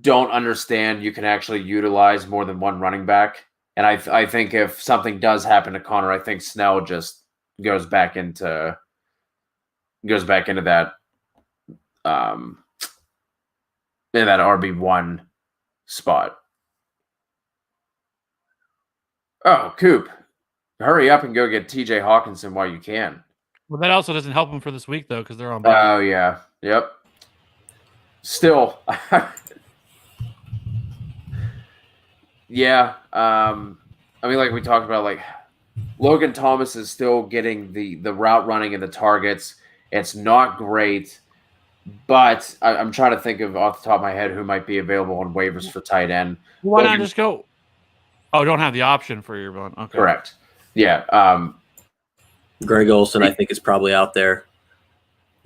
don't understand you can actually utilize more than one running back. And I think if something does happen to Connor, I think Snell just goes back into that in that RB1 spot. Oh, Coop. Hurry up and go get TJ Hawkinson while you can. Well, that also doesn't help them for this week, though, because they're on bye. Oh, yeah. Yep. Still, Yeah. I mean, like we talked about, like Logan Thomas is still getting the route running and the targets. It's not great, but I'm trying to think of off the top of my head who might be available on waivers for tight end. Why not just go? Oh, don't have the option for your one. Okay. Correct. Yeah. Greg Olson, I think, is probably out there,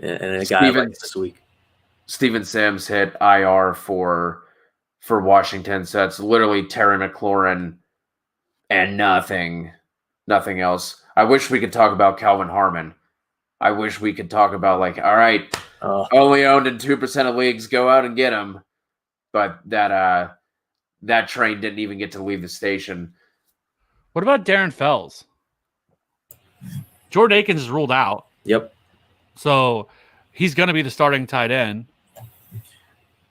and a guy like this week. Steven Sims hit IR for Washington, so it's literally Terry McLaurin and nothing else. I wish we could talk about Calvin Harmon. I wish we could talk about, like, all right, only owned in 2% of leagues, go out and get him. But that train didn't even get to leave the station. What about Darren Fells? Jordan Akins is ruled out. Yep. So he's going to be the starting tight end.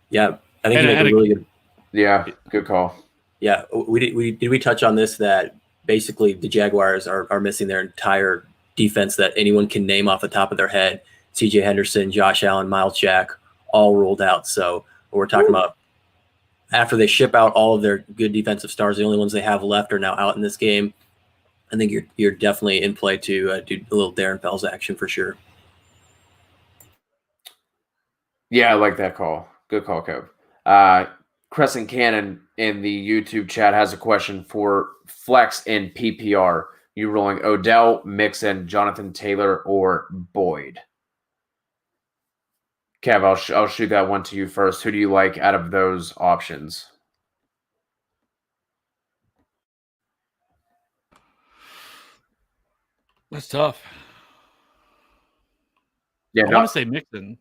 Yeah, I think he made a really good. Yeah, good call. Yeah, we touch on this, that basically the Jaguars are missing their entire defense that anyone can name off the top of their head. C.J. Henderson, Josh Allen, Miles Jack, all ruled out. So we're talking about after they ship out all of their good defensive stars, the only ones they have left are now out in this game. I think you're definitely in play to do a little Darren Fells action for sure. Yeah, I like that call. Good call, Kev. Crescent Cannon in the YouTube chat has a question for flex in PPR. You rolling Odell, Mixon, Jonathan Taylor, or Boyd? Kev, I'll shoot that one to you first. Who do you like out of those options? That's tough. Yeah, I want to say Mixon.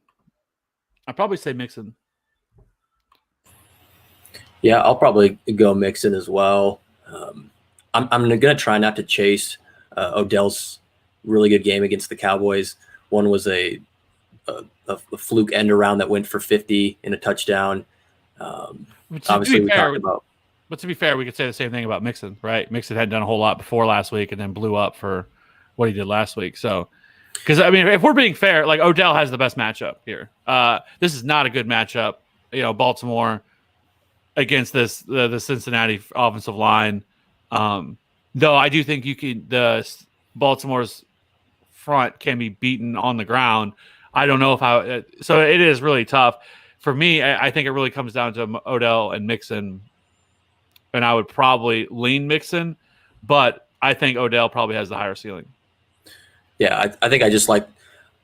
I'd probably say Mixon. Yeah, I'll probably go Mixon as well. I'm going to try not to chase Odell's really good game against the Cowboys. One was a fluke end around that went for 50 in a touchdown. Obviously, we talked about. But to be fair, we could say the same thing about Mixon, right? Mixon hadn't done a whole lot before last week and then blew up for what he did last week. So, because, I mean, if we're being fair, like Odell has the best matchup here. This is not a good matchup. Baltimore against the Cincinnati offensive line. Though I do think the Baltimore's front can be beaten on the ground. I don't know so it is really tough. For me, I think it really comes down to Odell and Mixon. And I would probably lean Mixon, but I think Odell probably has the higher ceiling. Yeah, I think I just like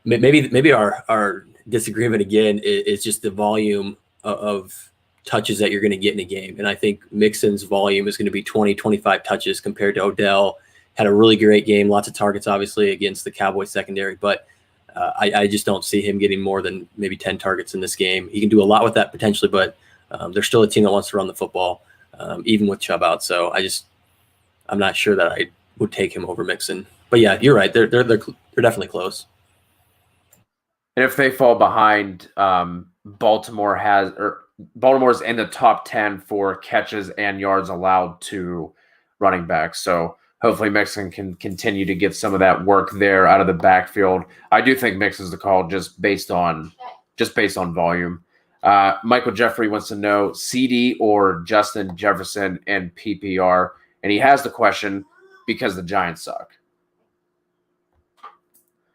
maybe our disagreement again is just the volume of touches that you're going to get in a game. And I think Mixon's volume is going to be 20, 25 touches compared to Odell. Had a really great game, lots of targets, obviously, against the Cowboys secondary. But I just don't see him getting more than maybe 10 targets in this game. He can do a lot with that potentially, but they're still a team that wants to run the football, even with Chubb out. So I'm not sure that I would take him over Mixon. But yeah, you're right. They're definitely close. And if they fall behind, Baltimore's in the top 10 for catches and yards allowed to running backs. So hopefully Mixon can continue to get some of that work there out of the backfield. I do think Mixon's the call just based on volume. Michael Jeffrey wants to know CD or Justin Jefferson in PPR, and he has the question because the Giants suck.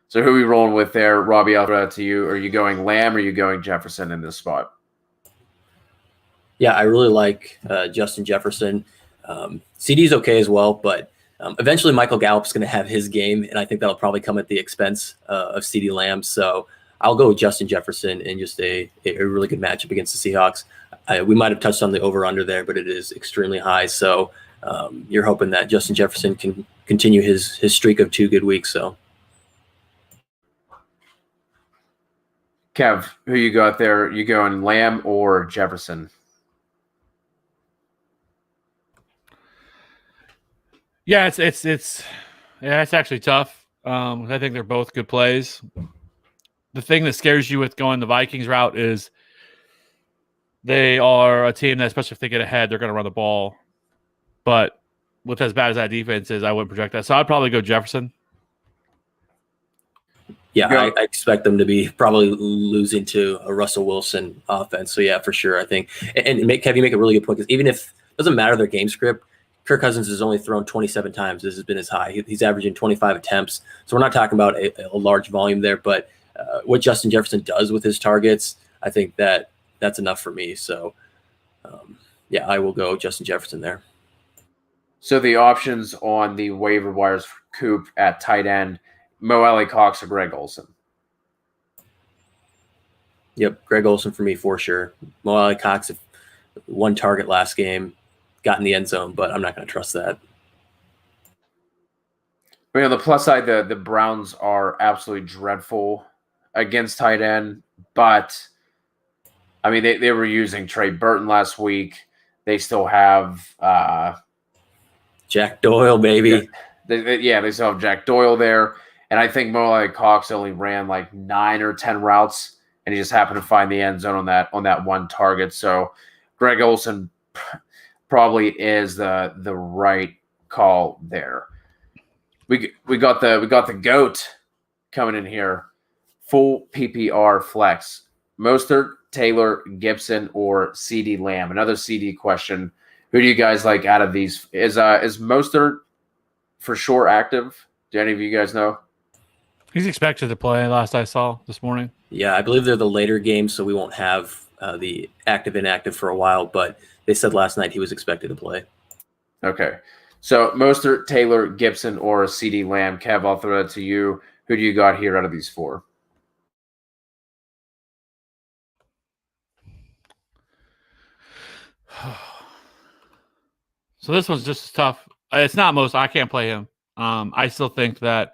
So who are we rolling with there? Robby, I'll throw it to you. Are you going Lamb or are you going Jefferson in this spot? Yeah, I really like Justin Jefferson. CD's okay as well, but eventually Michael Gallup's going to have his game, and I think that'll probably come at the expense of CD Lamb. So I'll go with Justin Jefferson in just a really good matchup against the Seahawks. We might have touched on the over-under there, but it is extremely high. So you're hoping that Justin Jefferson can continue his streak of 2 good weeks. So. Kev, who you got there? You going Lamb or Jefferson? Yeah, it's actually tough. I think they're both good plays. The thing that scares you with going the Vikings route is they are a team that, especially if they get ahead, they're going to run the ball. But with as bad as that defense is, I wouldn't project that. So I'd probably go Jefferson. Yeah, I expect them to be probably losing to a Russell Wilson offense. So, yeah, for sure, I think. And Kev, you make a really good point, because even if doesn't matter their game script. Kirk Cousins has only thrown 27 times. This has been his high. He's averaging 25 attempts. So we're not talking about a large volume there, but what Justin Jefferson does with his targets, I think that's enough for me. So, yeah, I will go Justin Jefferson there. So the options on the waiver wires for Coop at tight end, Mo Alley-Cox or Greg Olsen? Yep, Greg Olsen for me for sure. Mo Alley-Cox, one target last game, got in the end zone, but I'm not going to trust that. I mean, on the plus side, the Browns are absolutely dreadful against tight end, but I mean, they were using Trey Burton last week. They still have Jack Doyle, baby. They still have Jack Doyle there. And I think Mo Alley-Cox only ran like 9 or 10 routes, and he just happened to find the end zone on that one target. So Greg Olsen probably is the right call there. We got the GOAT coming in here. Full PPR flex. Mostert, Taylor, Gibson, or CD Lamb? Another CD question. Who do you guys like out of these? Is Mostert for sure active? Do any of you guys know? He's expected to play, last I saw this morning. Yeah, I believe they're the later games, so we won't have the active inactive for a while, but they said last night he was expected to play. Okay. So Mostert, Taylor, Gibson, or CD Lamb? Kev, I'll throw that to you. Who do you got here out of these four? So this one's just as tough. It's not most. I can't play him. I still think that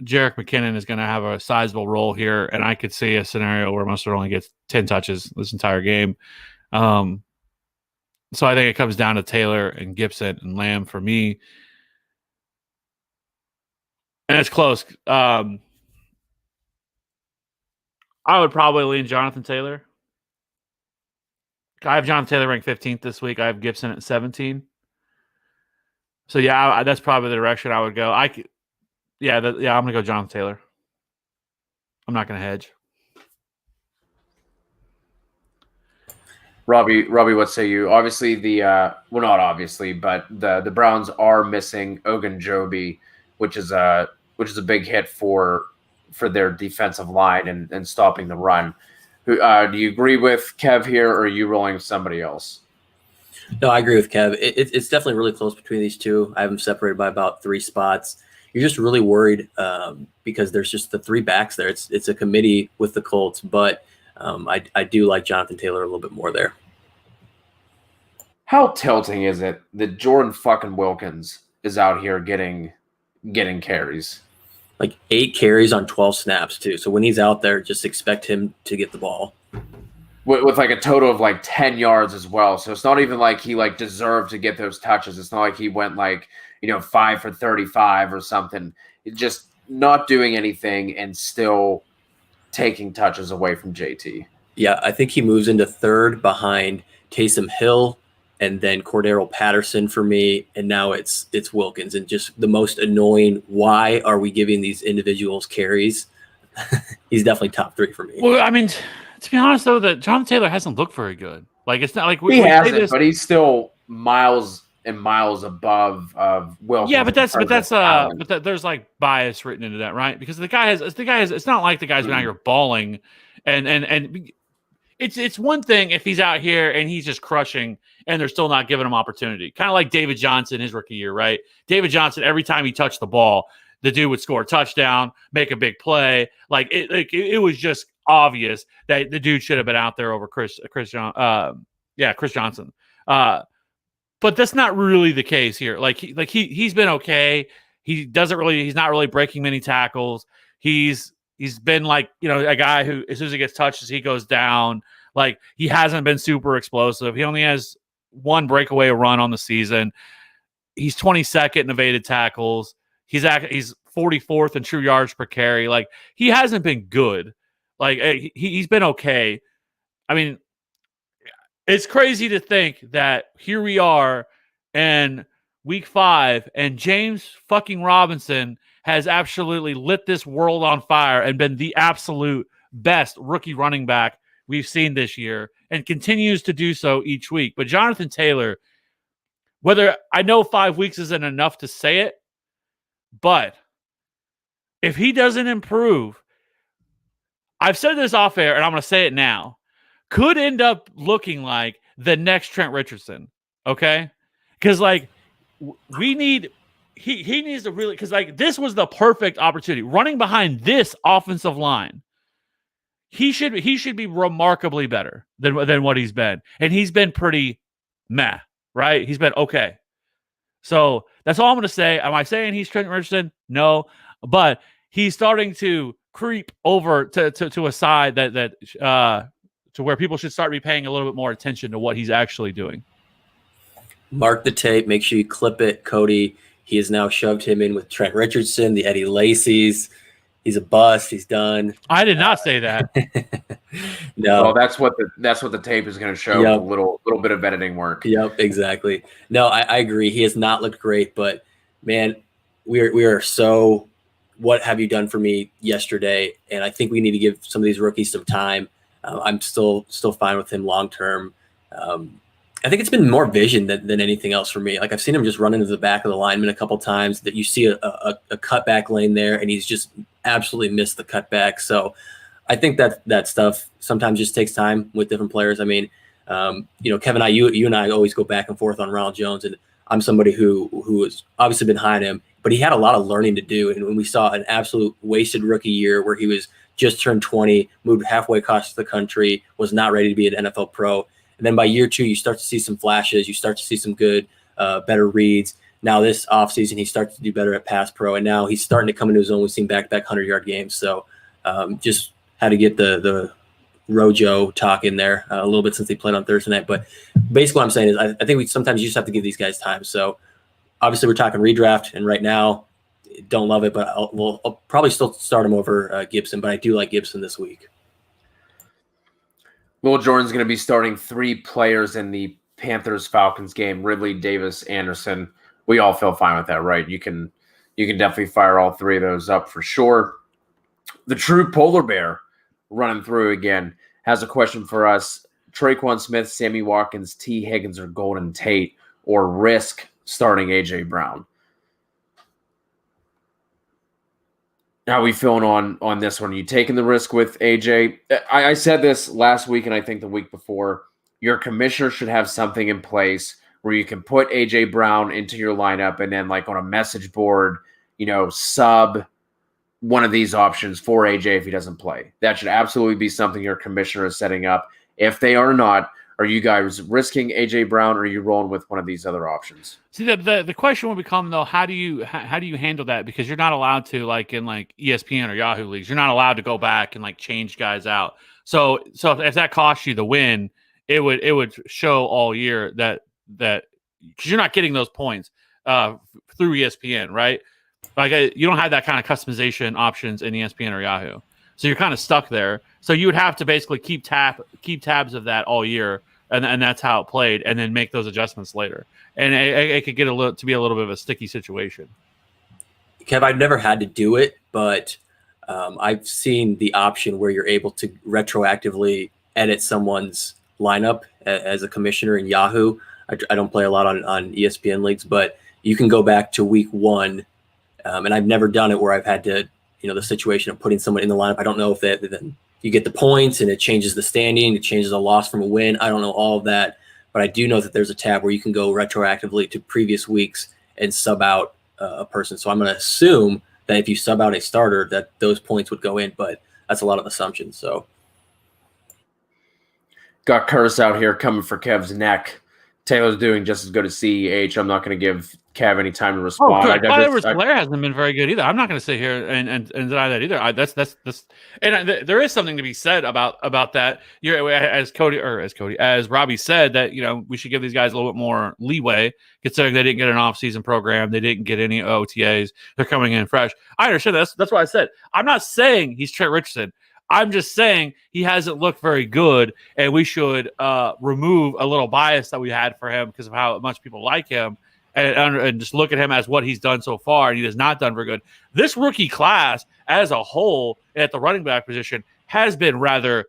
Jerick McKinnon is going to have a sizable role here, and I could see a scenario where Mostert only gets 10 touches this entire game. So I think it comes down to Taylor and Gibson and Lamb for me. And it's close. I would probably lean Jonathan Taylor. I have Jonathan Taylor ranked 15th this week. I have Gibson at 17. So, yeah, that's probably the direction I would go. I'm going to go Jonathan Taylor. I'm not going to hedge. Robby, what say you? Obviously, not obviously, but the Browns are missing Ogunjobi, which is a big hit for their defensive line and stopping the run. Do you agree with Kev here, or are you rolling somebody else? No, I agree with Kev. It's definitely really close between these two. I have them separated by about 3 spots. You're just really worried because there's just the 3 backs there. It's a committee with the Colts, but I do like Jonathan Taylor a little bit more there. How tilting is it that Jordan fucking Wilkins is out here getting carries? Like 8 carries on 12 snaps too. So when he's out there, just expect him to get the ball. With like a total of like 10 yards as well. So it's not even like he like deserved to get those touches. It's not like he went like, 5 for 35 or something. It's just not doing anything and still taking touches away from JT. Yeah, I think he moves into 3rd behind Taysom Hill and then Cordero Patterson for me. And now it's Wilkins, and just the most annoying. Why are we giving these individuals carries? He's definitely top 3 for me. Well, I mean, to be honest, though, that Jonathan Taylor hasn't looked very good. Like, it's not like he hasn't, but he's still miles and miles above Wilkins. Yeah, but there's like bias written into that, right? Because the guy has. It's not like the guy's been out here balling, and it's one thing if he's out here and he's just crushing, and they're still not giving him opportunity. Kind of like David Johnson his rookie year, right? David Johnson, every time he touched the ball, the dude would score a touchdown, make a big play. It was just obvious that the dude should have been out there over Chris Johnson. But that's not really the case here. He's been okay. He's not really breaking many tackles. He's been like, a guy who, as soon as he gets touches, he goes down. Like, he hasn't been super explosive. He only has 1 breakaway run on the season. He's 22nd in evaded tackles. He's 44th in true yards per carry. Like, he hasn't been good. Like, he's been okay. I mean, it's crazy to think that here we are in week 5 and James fucking Robinson has absolutely lit this world on fire and been the absolute best rookie running back we've seen this year and continues to do so each week. But Jonathan Taylor Whether I know 5 weeks isn't enough to say it, but if he doesn't improve, I've said this off air and I'm going to say it now, could end up looking like the next Trent Richardson. Okay. Because like we need, he needs to really, because like this was the perfect opportunity running behind this offensive line. He should be remarkably better than what he's been. And he's been pretty meh, right? He's been okay. So that's all I'm going to say. Am I saying he's Trent Richardson? No, but he's starting to creep over to a side that to where people should start be paying a little bit more attention to what he's actually doing. Mark the tape. Make sure you clip it, Cody. He has now shoved him in with Trent Richardson, the Eddie Lacy's. He's a bust. He's done. I did not say that. No, well, that's what the tape is going to show. Yep. A little bit of editing work. Yep, exactly. No, I agree. He has not looked great, but man, we are so. What have you done for me yesterday? And I think we need to give some of these rookies some time. I'm still fine with him long term. I think it's been more vision than anything else for me. Like I've seen him just run into the back of the lineman a couple times. That you see a cutback lane there, and he's just absolutely missed the cutback. So I think that stuff sometimes just takes time with different players. I mean, Kevin, you and I always go back and forth on Ronald Jones, and I'm somebody who has obviously been behind him, but he had a lot of learning to do. And when we saw an absolute wasted rookie year where he was just turned 20, moved halfway across the country, was not ready to be an NFL pro. And then by year 2, you start to see some flashes. You start to see some good, better reads. Now this offseason, he starts to do better at pass pro, and now he's starting to come into his own. We've seen back-to-back 100-yard games. So just had to get the Rojo talk in there a little bit since he played on Thursday night. But basically what I'm saying is I think we sometimes you just have to give these guys time. So obviously we're talking redraft, and right now don't love it, but I'll probably still start him over Gibson, but I do like Gibson this week. Will Jordan's going to be starting 3 players in the Panthers-Falcons game, Ridley, Davis, Anderson. We all feel fine with that, right? You can definitely fire all 3 of those up for sure. The true polar bear running through again has a question for us. Traquan Smith, Sammy Watkins, T. Higgins, or Golden Tate, or risk starting A.J. Brown? How are we feeling on this one? Are you taking the risk with AJ? I said this last week and I think the week before. Your commissioner should have something in place where you can put AJ Brown into your lineup and then like on a message board, sub one of these options for AJ if he doesn't play. That should absolutely be something your commissioner is setting up. If they are not, are you guys risking AJ Brown, or are you rolling with one of these other options? See, the question will become though, how do you handle that? Because you're not allowed to, like in like ESPN or Yahoo leagues, you're not allowed to go back and like change guys out. So if that costs you the win, it would show all year that because you're not getting those points through ESPN, right? Like you don't have that kind of customization options in ESPN or Yahoo, so you're kind of stuck there. So you would have to basically keep tabs of that all year, and that's how it played, and then make those adjustments later. And it could get to be a little bit of a sticky situation. Kev, I've never had to do it, but I've seen the option where you're able to retroactively edit someone's lineup as a commissioner in Yahoo. I don't play a lot on ESPN leagues, but you can go back to week 1, and I've never done it where I've had to, the situation of putting someone in the lineup. I don't know if then you get the points and it changes the standing, it changes a loss from a win. I don't know all of that, but I do know that there's a tab where you can go retroactively to previous weeks and sub out a person. So I'm going to assume that if you sub out a starter, that those points would go in, but that's a lot of assumptions. So got Curse out here coming for Kev's neck. Taylor's doing just as good as CEH. I'm not going to give Kev any time to respond. Blair hasn't been very good either. I'm not going to sit here and deny that either. There is something to be said about that. As Robby said, that we should give these guys a little bit more leeway, considering they didn't get an off-season program, they didn't get any OTAs, they're coming in fresh. I understand that's why I said I'm not saying he's Trent Richardson. I'm just saying he hasn't looked very good, and we should remove a little bias that we had for him because of how much people like him, and just look at him as what he's done so far, and he has not done very good. This rookie class as a whole at the running back position has been rather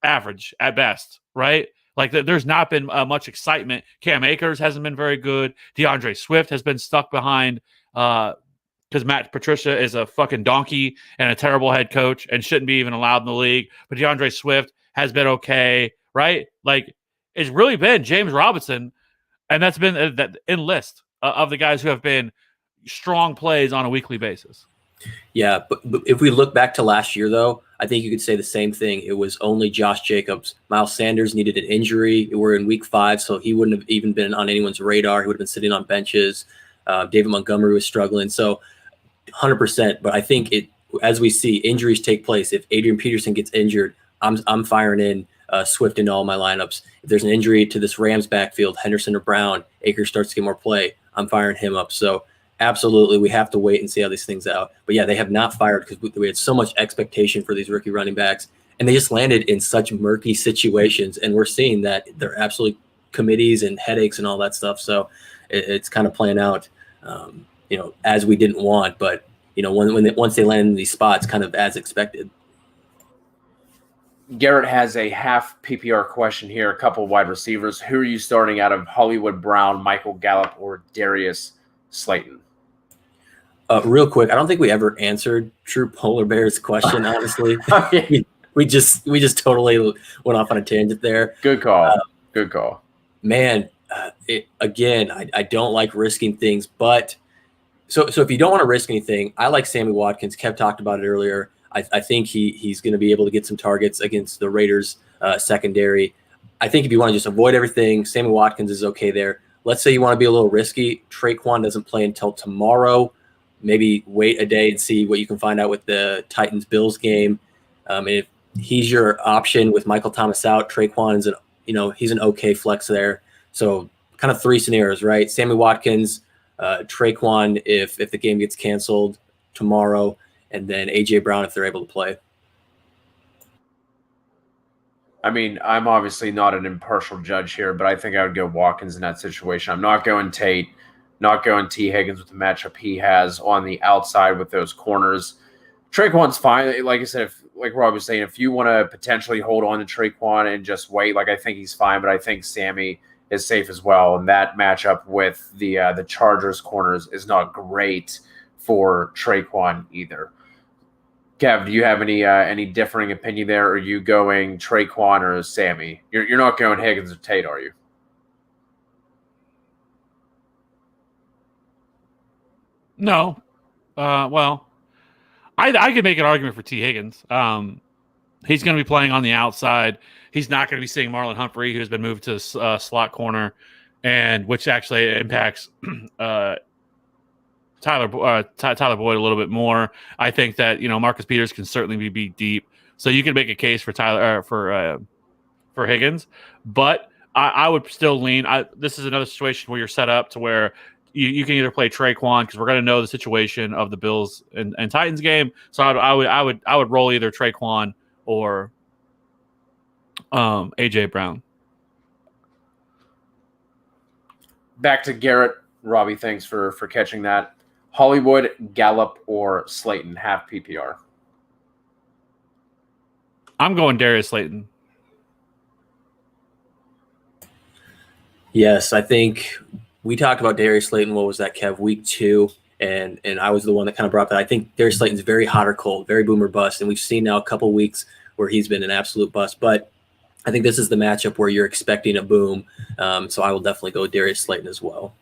average at best, right? Like there's not been much excitement. Cam Akers hasn't been very good. DeAndre Swift has been stuck behind because Matt Patricia is a fucking donkey and a terrible head coach and shouldn't be even allowed in the league. But DeAndre Swift has been okay, right? Like it's really been James Robinson, and that's been that in list of the guys who have been strong plays on a weekly basis. Yeah, but if we look back to last year, though, I think you could say the same thing. It was only Josh Jacobs. Miles Sanders needed an injury. We're in week 5, so he wouldn't have even been on anyone's radar. He would have been sitting on benches. David Montgomery was struggling. So 100%. But I think as we see injuries take place, if Adrian Peterson gets injured, I'm firing in Swift into all my lineups. If there's an injury to this Rams backfield, Henderson or Brown, Akers starts to get more play, I'm firing him up. So absolutely, we have to wait and see how these things out. But yeah, they have not fired because we had so much expectation for these rookie running backs, and they just landed in such murky situations. And we're seeing that they're absolutely committees and headaches and all that stuff. So it's kind of playing out, as we didn't want. But once they land in these spots, kind of as expected. Garrett has a half PPR question here. A couple wide receivers. Who are you starting out of Hollywood Brown, Michael Gallup, or Darius Slayton? Real quick, I don't think we ever answered True Polar Bear's question. Honestly, we just totally went off on a tangent there. Good call. Good call. Man, I don't like risking things, but so if you don't want to risk anything, I like Sammy Watkins. Kev talked about it earlier. I think he's going to be able to get some targets against the Raiders secondary. I think if you want to just avoid everything, Sammy Watkins is okay there. Let's say you want to be a little risky. Traquan doesn't play until tomorrow. Maybe wait a day and see what you can find out with the Titans-Bills game. And if he's your option with Michael Thomas out, Traquan is he's an okay flex there. So kind of 3 scenarios, right? Sammy Watkins, Traquan if the game gets canceled tomorrow, and then A.J. Brown if they're able to play. I mean, I'm obviously not an impartial judge here, but I think I would go Watkins in that situation. I'm not going Tate, not going T. Higgins with the matchup he has on the outside with those corners. Traquan's fine. Like I said, like Rob was saying, if you want to potentially hold on to Traquan and just wait, I think he's fine, but I think Sammy is safe as well. And that matchup with the Chargers corners is not great for Traquan either. Kev, do you have any differing opinion there? Or are you going Traquan or Sammy? You're not going Higgins or Tate, are you? No. Well, I could make an argument for T. Higgins. He's going to be playing on the outside. He's not going to be seeing Marlon Humphrey, who's been moved to slot corner, and which actually impacts Tyler Boyd a little bit more. I think that Marcus Peters can certainly be deep, so you can make a case for for Higgins, but I would still lean. This is another situation where you're set up to where you can either play Traquan because we're going to know the situation of the Bills and Titans game. So I would roll either Traquan or A.J. Brown. Back to Garrett. Robby, thanks for catching that. Hollywood, Gallup, or Slayton, half PPR? I'm going Darius Slayton. Yes, I think we talked about Darius Slayton. What was that, Kev? Week 2, and I was the one that kind of brought that. I think Darius Slayton's very hot or cold, very boom or bust, and we've seen now a couple weeks where he's been an absolute bust. But I think this is the matchup where you're expecting a boom, so I will definitely go Darius Slayton as well.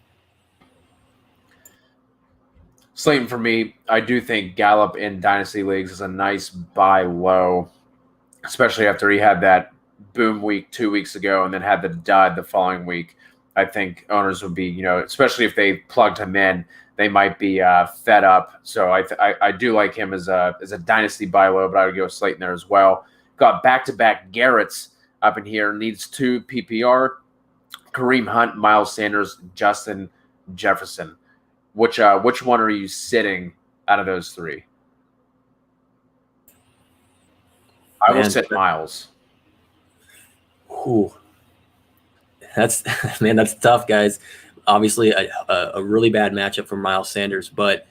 Slayton for me, I do think Gallup in Dynasty Leagues is a nice buy low, especially after he had that boom week 2 weeks ago and then had the dud the following week. I think owners would be, especially if they plugged him in, they might be fed up. So I do like him as a Dynasty buy low, but I would go Slayton there as well. Got back-to-back Garretts up in here, needs 2 PPR. Kareem Hunt, Miles Sanders, Justin Jefferson. Which one are you sitting out of those 3? I will sit Miles. Ooh. That's tough, guys. Obviously, a really bad matchup for Miles Sanders, but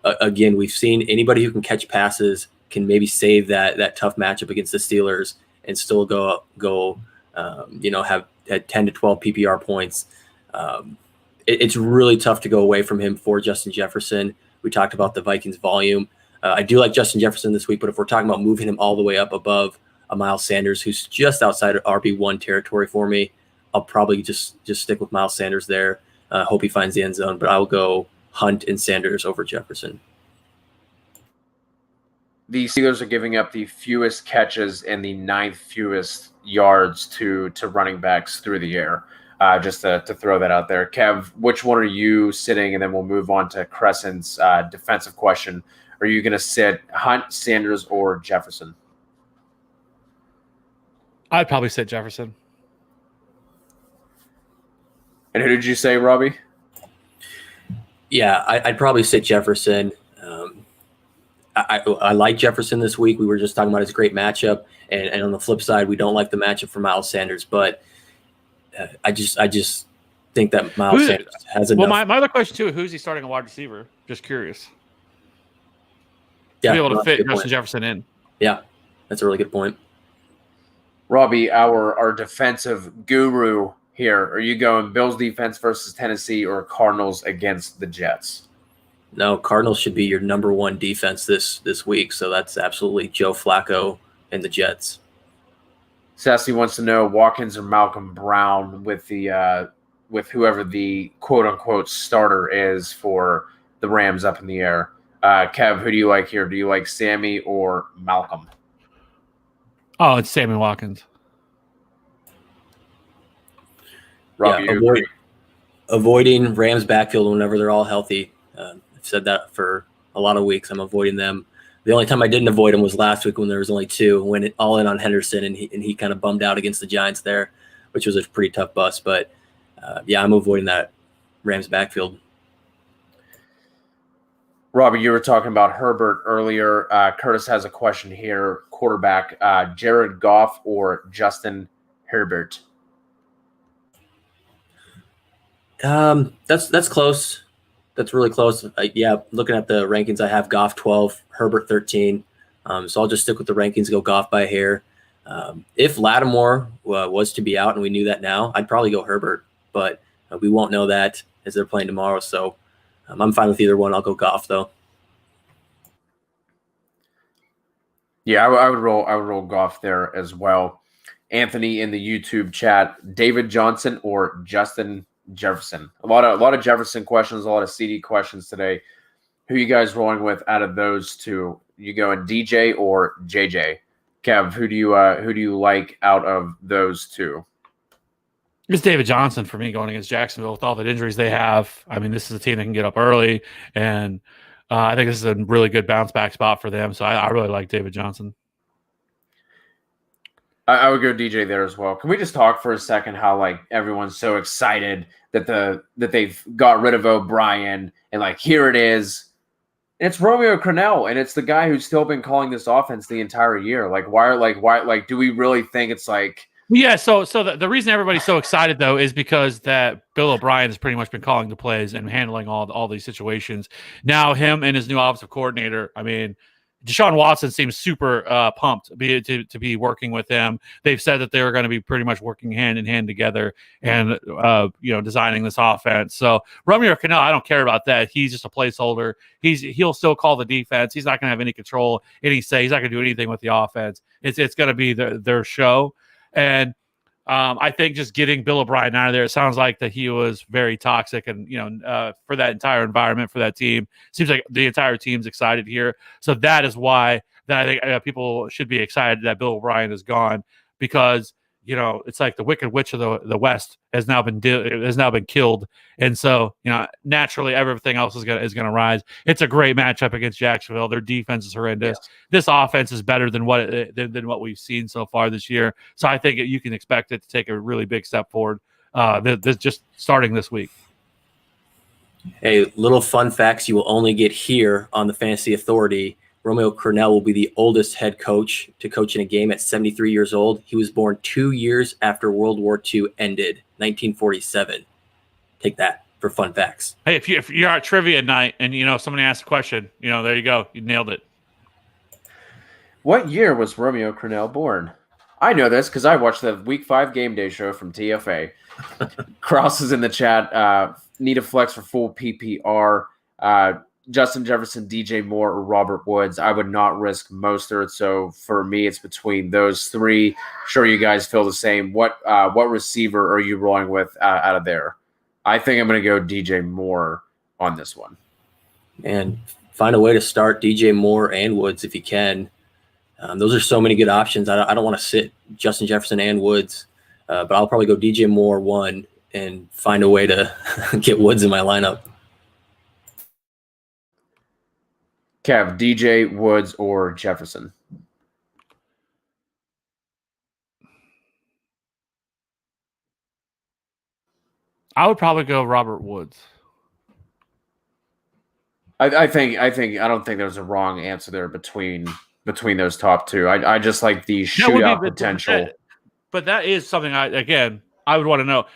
again, we've seen anybody who can catch passes can maybe save that tough matchup against the Steelers and still go have had 10 to 12 PPR points. It's really tough to go away from him for Justin Jefferson. We talked about the Vikings volume. I do like Justin Jefferson this week, but if we're talking about moving him all the way up above a Miles Sanders, who's just outside of RB1 territory for me, I'll probably just stick with Miles Sanders there. Hope he finds the end zone, but I'll go Hunt and Sanders over Jefferson. The Steelers are giving up the fewest catches and the 9th fewest yards to running backs through the air. Just to throw that out there. Kev, which one are you sitting? And then we'll move on to Crescent's defensive question. Are you going to sit Hunt, Sanders, or Jefferson? I'd probably sit Jefferson. And who did you say, Robby? Yeah, I'd probably sit Jefferson. I like Jefferson this week. We were just talking about his great matchup. And on the flip side, we don't like the matchup for Miles Sanders. But I just think that Miles Sanders has enough. Well, my other question, too, who's he starting a wide receiver? Just curious. Yeah, to be able to fit Justin Jefferson in. Yeah, that's a really good point. Robby, our defensive guru here, are you going Bills defense versus Tennessee or Cardinals against the Jets? No, Cardinals should be your number one defense this week. So that's absolutely Joe Flacco and the Jets. Sassy wants to know Watkins or Malcolm Brown with the with whoever the quote unquote starter is for the Rams up in the air. Kev, who do you like here? Do you like Sammy or Malcolm? Oh, it's Sammy Watkins. Robby, avoiding Rams backfield whenever they're all healthy. I've said that for a lot of weeks. I'm avoiding them. The only time I didn't avoid him was last week when there was only 2. Went all in on Henderson, and he kind of bummed out against the Giants there, which was a pretty tough bust. But I'm avoiding that Rams backfield. Robby, you were talking about Herbert earlier. Curtis has a question here. Quarterback, Jared Goff or Justin Herbert? That's close. That's really close. Looking at the rankings, I have Goff 12, Herbert 13. So I'll just stick with the rankings, go Goff by a hair. If Lattimore was to be out, and we knew that now, I'd probably go Herbert. But we won't know that as they're playing tomorrow. So I'm fine with either one. I'll go Goff though. Yeah, I would roll Goff there as well. Anthony in the YouTube chat: David Johnson or Justin Jefferson? A lot of Jefferson questions, a lot of CD questions today. Who are you guys rolling with out of those two? You going DJ or JJ? Kev, who do you like out of those two? It's David Johnson for me going against Jacksonville with all the injuries they have. I mean, this is a team that can get up early, and I think this is a really good bounce back spot for them. So I really like David Johnson. I would go DJ there as well. Can we just talk for a second how like everyone's so excited that they've got rid of O'Brien and like here it is. It's Romeo Crennel, and it's the guy who's still been calling this offense the entire year. Like why do we really think it's like? Yeah, so the reason everybody's so excited though is because that Bill O'Brien has pretty much been calling the plays and handling all these situations. Now him and his new offensive coordinator, I mean, Deshaun Watson seems super pumped to be working with him. They've said that they're going to be pretty much working hand in hand together and designing this offense. So Romeo Crennel, I don't care about that. He's just a placeholder. He'll still call the defense. He's not going to have any control, any say. He's not going to do anything with the offense. It's going to be their show. And I think just getting Bill O'Brien out of there, it sounds like that he was very toxic, and for that entire environment, for that team, seems like the entire team's excited here. So that is why that I think people should be excited that Bill O'Brien is gone, because it's like the Wicked Witch of the West has now been killed, and so naturally everything else is gonna rise. It's a great matchup against Jacksonville. Their defense is horrendous. Yes. This offense is better than what we've seen so far this year. So I think you can expect it to take a really big step forward. Just starting this week. Hey, little fun facts you will only get here on the Fantasy Authority. Romeo Crennel will be the oldest head coach to coach in a game at 73 years old. He was born 2 years after World War II ended, 1947. Take that for fun facts. Hey, if you're at trivia night and somebody asks a question, there you go, you nailed it. What year was Romeo Crennel born? I know this because I watched the Week 5 Game Day show from TFA. Cross is in the chat. Need a flex for full PPR. Justin Jefferson, DJ Moore, or Robert Woods. I would not risk Mostert. So for me, it's between those three. Sure, you guys feel the same. What receiver are you rolling with out of there? I think I'm going to go DJ Moore on this one. And find a way to start DJ Moore and Woods if you can. Those are so many good options. I don't want to sit Justin Jefferson and Woods, but I'll probably go DJ Moore 1 and find a way to get Woods in my lineup. Kev, DJ, Woods, or Jefferson? I would probably go Robert Woods. I don't think there's a wrong answer there between those top two. I just like the shootout potential. But that is something I would want to know.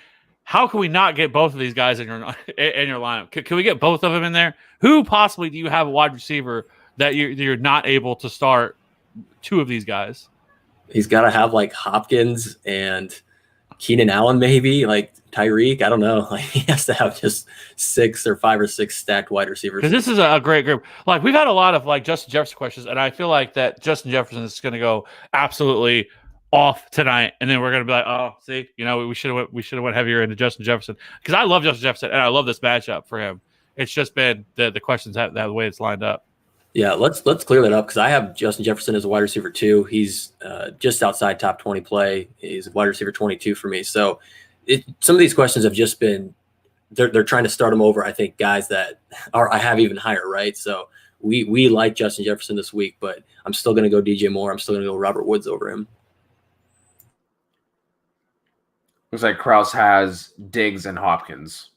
How can we not get both of these guys in your lineup? Can we get both of them in there? Who possibly do you have a wide receiver that you're not able to start two of these guys? He's got to have like Hopkins and Keenan Allen, maybe like Tyreek. I don't know. Like he has to have just 5 or 6 stacked wide receivers. Because this is a great group. Like we've had a lot of like Justin Jefferson questions, and I feel like that Justin Jefferson is going to go absolutely off tonight, and then we're going to be like, oh, see, we should have went heavier into Justin Jefferson because I love Justin Jefferson and I love this matchup for him. It's just been the questions that the way it's lined up. Yeah, let's clear that up because I have Justin Jefferson as a wide receiver 2. He's just outside top 20 play. He's wide receiver 22 for me. So some of these questions have just been they're trying to start him over. I think guys that I have even higher, right? So we like Justin Jefferson this week, but I'm still going to go DJ Moore. I'm still going to go Robert Woods over him. Looks like Krause has Diggs and Hopkins,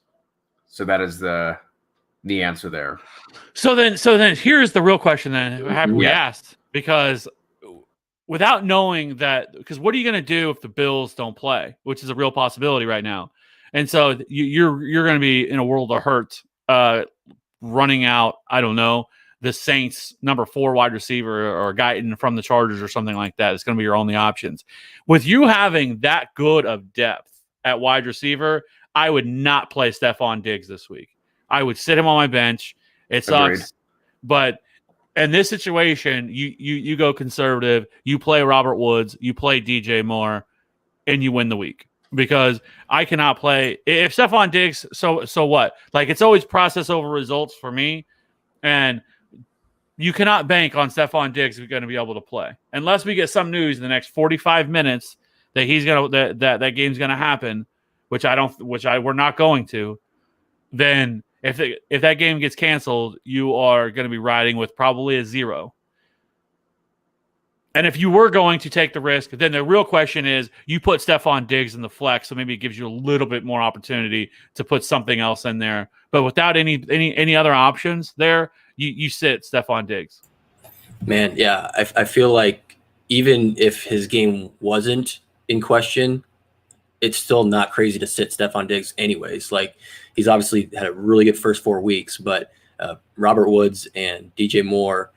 so that is the answer there. So then here's the real question then have we asked, because without knowing that, because what are you going to do if the Bills don't play, which is a real possibility right now. And so you're going to be in a world of hurt running out, I don't know, the Saints number 4 wide receiver or a guy from the Chargers or something like that. It's going to be your only options. With you having that good of depth at wide receiver, I would not play Stephon Diggs this week. I would sit him on my bench. It sucks. Agreed. But in this situation, you go conservative, you play Robert Woods, you play DJ Moore, and you win the week. Because I cannot play if Stephon Diggs, so what? Like it's always process over results for me. And you cannot bank on Stephon Diggs going to be able to play. Unless we get some news in the next 45 minutes that he's gonna that game's gonna happen, which we're not going to, then if that game gets canceled, you are going to be riding with probably a 0. And if you were going to take the risk, then the real question is you put Stephon Diggs in the flex, so maybe it gives you a little bit more opportunity to put something else in there. But without any other options there, you sit Stephon Diggs. Man, yeah, I feel like even if his game wasn't in question, it's still not crazy to sit Stephon Diggs anyways. Like he's obviously had a really good first 4 weeks, but Robert Woods and DJ Moore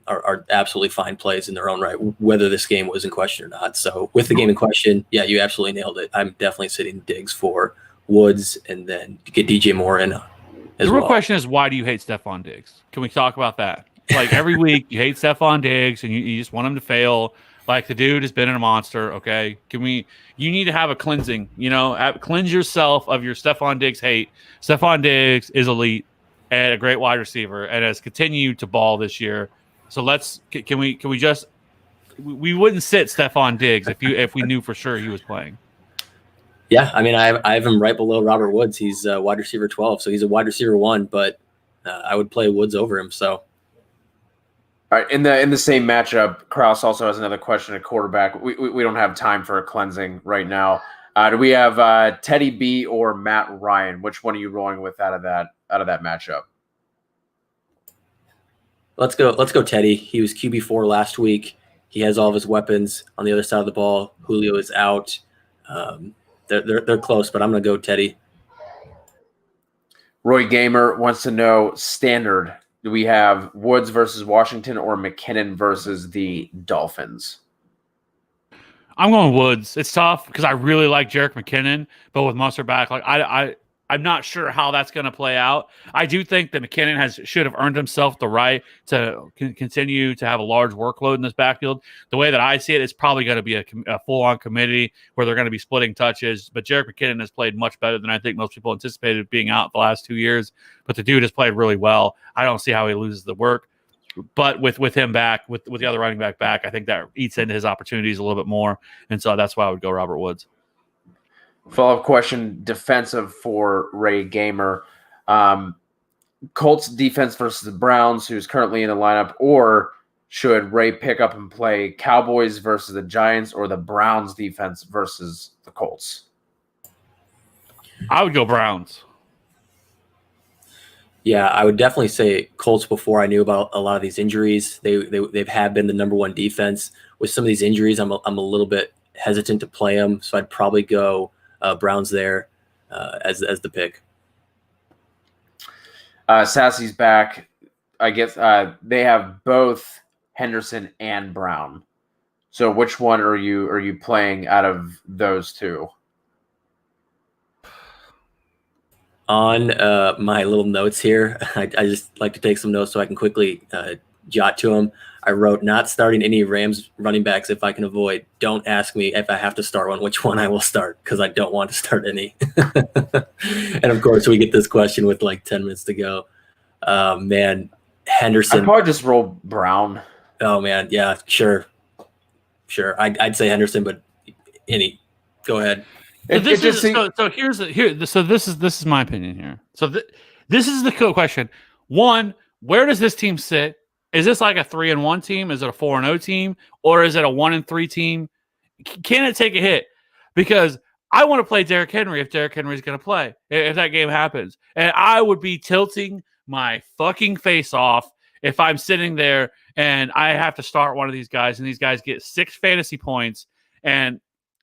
are absolutely fine plays in their own right, whether this game was in question or not. So with the game in question, yeah, you absolutely nailed it. I'm definitely sitting Diggs for Woods and then get DJ Moore in. The real question is, why do you hate Stephon Diggs? Can we talk about that? Like every week you hate Stephon Diggs and you just want him to fail. Like the dude has been a monster. Okay. You need to have a cleansing, cleanse yourself of your Stephon Diggs hate. Stephon Diggs is elite and a great wide receiver and has continued to ball this year. So can we just, we wouldn't sit Stephon Diggs if we knew for sure he was playing. Yeah. I mean, I have him right below Robert Woods. He's wide receiver 12. So he's a wide receiver 1, but I would play Woods over him. So. All right, in the same matchup, Krause also has another question at quarterback. We don't have time for a cleansing right now. Do we have Teddy B or Matt Ryan? Which one are you rolling with out of that matchup? Let's go Teddy. He was QB4 last week. He has all of his weapons on the other side of the ball. Julio is out. They're close, but I'm going to go Teddy. Roy Gamer wants to know standard. Do we have Woods versus Washington or McKinnon versus the Dolphins? I'm going Woods. It's tough because I really like Jerick McKinnon, but with Mustard back, like I'm not sure how that's going to play out. I do think that McKinnon should have earned himself the right to continue to have a large workload in this backfield. The way that I see it, it's probably going to be a full-on committee where they're going to be splitting touches. But Jerick McKinnon has played much better than I think most people anticipated being out the last 2 years. But the dude has played really well. I don't see how he loses the work. But with him back, with the other running back back, I think that eats into his opportunities a little bit more. And so that's why I would go Robert Woods. Follow-up question, defensive for Ray Gamer. Colts defense versus the Browns, who's currently in the lineup, or should Ray pick up and play Cowboys versus the Giants or the Browns defense versus the Colts? I would go Browns. Yeah, I would definitely say Colts before I knew about a lot of these injuries. They've had been the number one defense. With some of these injuries, I'm a little bit hesitant to play them, so I'd probably go Browns there as the pick. Sassy's back. I guess they have both Henderson and Brown. So which one are you playing out of those two? On my little notes here, I just like to take some notes so I can quickly jot to them. I wrote, not starting any Rams running backs if I can avoid. Don't ask me if I have to start one, which one I will start, because I don't want to start any. And, of course, we get this question with like 10 minutes to go. Man, Henderson. I'd probably just roll Brown. Oh, man, yeah, sure. I'd say Henderson, but go ahead. So this is my opinion here. So this is the cool question. One, where does this team sit? Is this like a 3-1 team? Is it a 4-0 team? Or is it a 1-3 team? Can it take a hit? Because I want to play Derrick Henry if Derrick Henry's going to play, if that game happens. And I would be tilting my fucking face off if I'm sitting there and I have to start one of these guys and these guys get 6 fantasy points and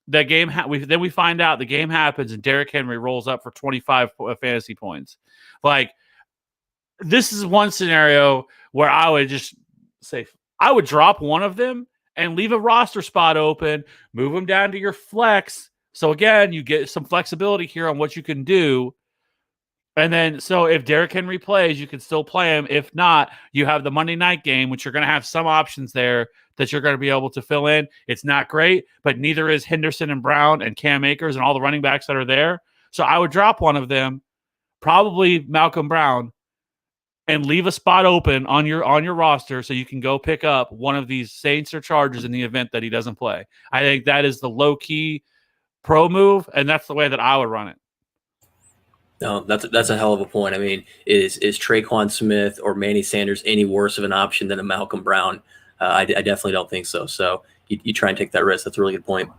the game then we find out the game happens and Derrick Henry rolls up for 25 fantasy points. Like, this is one scenario where I would just say I would drop one of them and leave a roster spot open, move them down to your flex. So again, you get some flexibility here on what you can do. And then, so if Derrick Henry plays, you can still play him. If not, you have the Monday night game, which you're going to have some options there that you're going to be able to fill in. It's not great, but neither is Henderson and Brown and Cam Akers and all the running backs that are there. So I would drop one of them, probably Malcolm Brown, and leave a spot open on your roster so you can go pick up one of these Saints or Chargers in the event that he doesn't play. I think that is the low-key pro move, and that's the way that I would run it. No, that's a hell of a point. I mean, is Traquan Smith or Manny Sanders any worse of an option than a Malcolm Brown? I definitely don't think so. So you try and take that risk. That's a really good point.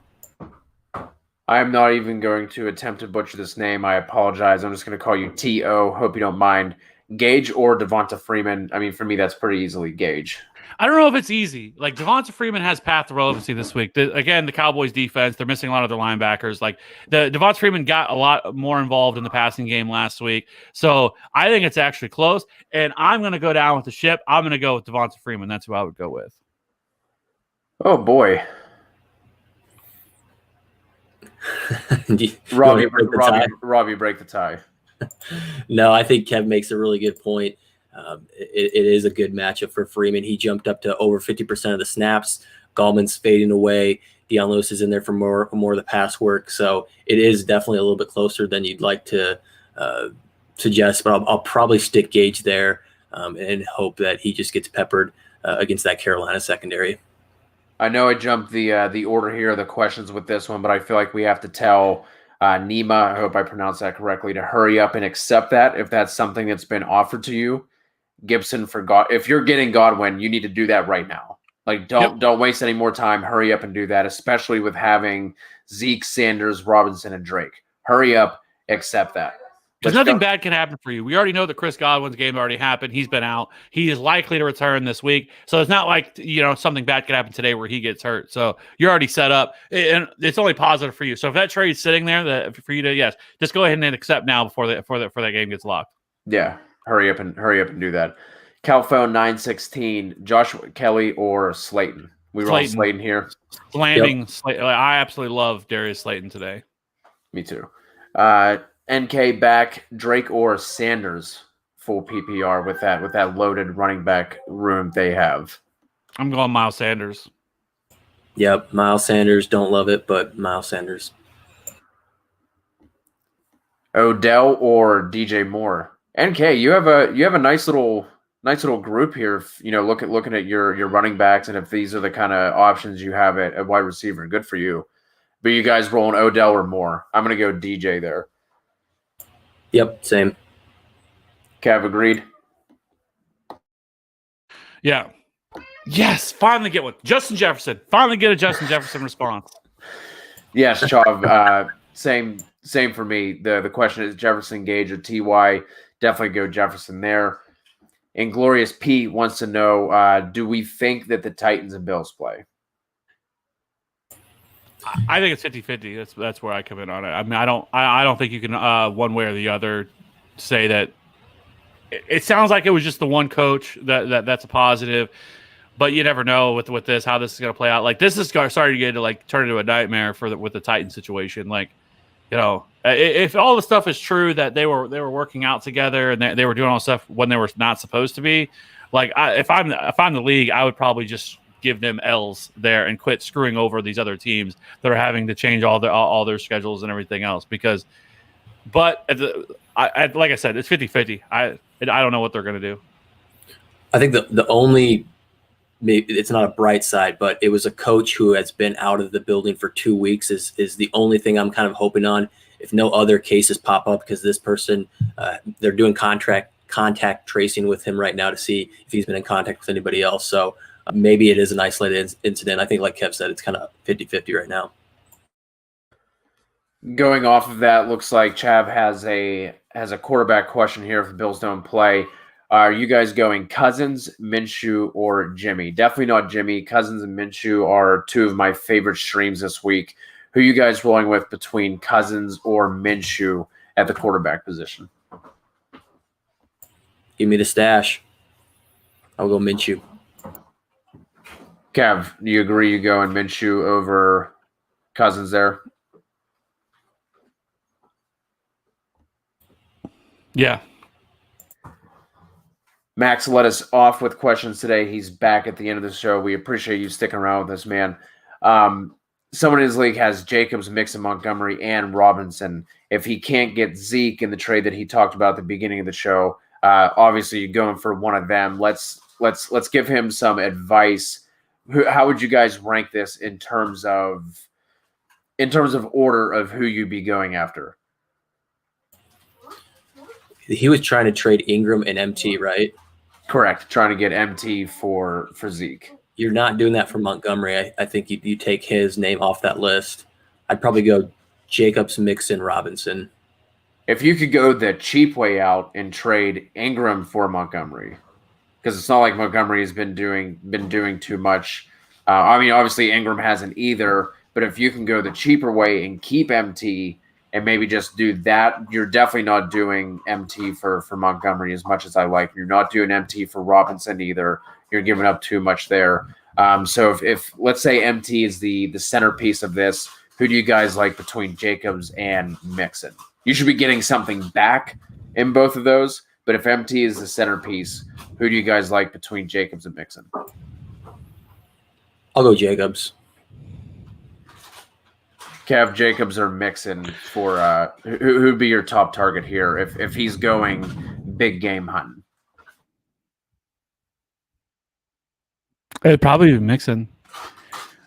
I am not even going to attempt to butcher this name. I apologize. I'm just going to call you T.O. Hope you don't mind. Gage or Devonta Freeman? I mean, for me, that's pretty easily Gage. I don't know if it's easy. Like, Devonta Freeman has path to relevancy this week. Again, the Cowboys defense, they're missing a lot of their linebackers. Like, Devonta Freeman got a lot more involved in the passing game last week. So I think it's actually close. And I'm going to go down with the ship. I'm going to go with Devonta Freeman. That's who I would go with. Oh, boy. Robby, break the tie. No, I think Kev makes a really good point. It is a good matchup for Freeman. He jumped up to over 50% of the snaps. Gallman's fading away. Deion Lewis is in there for more of the pass work. So it is definitely a little bit closer than you'd like to suggest. But I'll probably stick Gage there and hope that he just gets peppered against that Carolina secondary. I know I jumped the order here of the questions with this one, but I feel like we have to tell Nima, I hope I pronounced that correctly, to hurry up and accept that if that's something that's been offered to you. Gibson for God. If you're getting Godwin, you need to do that right now. Like, don't waste any more time. Hurry up and do that, especially with having Zeke, Sanders, Robinson, and Drake. Hurry up, accept that. Because nothing bad can happen for you. We already know that Chris Godwin's game already happened. He's been out. He is likely to return this week. So it's not like, something bad could happen today where he gets hurt. So you're already set up. And it's only positive for you. So if that trade's sitting there for you to, yes, just go ahead and accept now before that game gets locked. Yeah. Hurry up and do that. Calphone 916, Joshua Kelly or Slayton? We roll Slayton here. Slamming. Yep. I absolutely love Darius Slayton today. Me too. NK back, Drake or Sanders full PPR with that loaded running back room they have. I'm going Miles Sanders. Yep, Miles Sanders. Don't love it, but Miles Sanders. Odell or DJ Moore. NK, you have a nice little group here. Looking at your running backs, and if these are the kind of options you have at wide receiver, good for you. But you guys rolling Odell or Moore? I'm gonna go DJ there. Yep, same. Cav, agreed. Yeah. Yes, finally get one. Justin Jefferson. Finally get a Justin Jefferson response. Yes, Chav. Same for me. The question is Jefferson, Gage, or TY. Definitely go Jefferson there. Inglorious Pete wants to know, do we think that the Titans and Bills play? I think it's 50-50. That's where I come in on it. I mean, I don't think you can one way or the other say that. It sounds like it was just the one coach that's a positive, but you never know with this how this is going to play out. Like this is starting to get to turn into a nightmare with the Titan situation. Like, if all the stuff is true that they were working out together and they were doing all stuff when they were not supposed to be, if I'm the league, I would probably just give them L's there and quit screwing over these other teams that are having to change all their schedules and everything else. Like I said, it's 50-50. I don't know what they're going to do. I think the only, maybe it's not a bright side, but it was a coach who has been out of the building for 2 weeks is the only thing I'm kind of hoping on. If no other cases pop up, because this person, they're doing contact tracing with him right now to see if he's been in contact with anybody else. So maybe it is an isolated incident. I think, like Kev said, it's kind of 50-50 right now. Going off of that, looks like Chav has a quarterback question here if the Bills don't play. Are you guys going Cousins, Minshew, or Jimmy? Definitely not Jimmy. Cousins and Minshew are two of my favorite streams this week. Who are you guys rolling with between Cousins or Minshew at the quarterback position? Give me the stash. I'll go Minshew. Kev, do you agree you go in Minshew over Cousins there? Yeah. Max let us off with questions today. He's back at the end of the show. We appreciate you sticking around with us, man. Someone in his league has Jacobs, Mixon, Montgomery, and Robinson. If he can't get Zeke in the trade that he talked about at the beginning of the show, obviously you're going for one of them. Let's give him some advice. How would you guys rank this in terms of order of who you'd be going after? He was trying to trade Ingram and MT, right? Correct. Trying to get MT for Zeke. You're not doing that for Montgomery. I think you take his name off that list. I'd probably go Jacobs, Mixon, Robinson. If you could go the cheap way out and trade Ingram for Montgomery, because it's not like Montgomery has been doing too much. Obviously Ingram hasn't either. But if you can go the cheaper way and keep MT and maybe just do that, you're definitely not doing MT for Montgomery as much as I like. You're not doing MT for Robinson either. You're giving up too much there. So if let's say MT is the centerpiece of this, who do you guys like between Jacobs and Mixon? You should be getting something back in both of those. But if MT is the centerpiece, who do you guys like between Jacobs and Mixon? I'll go Jacobs. Kev, Jacobs or Mixon for who'd be your top target here if he's going big game hunting? It'd probably be Mixon.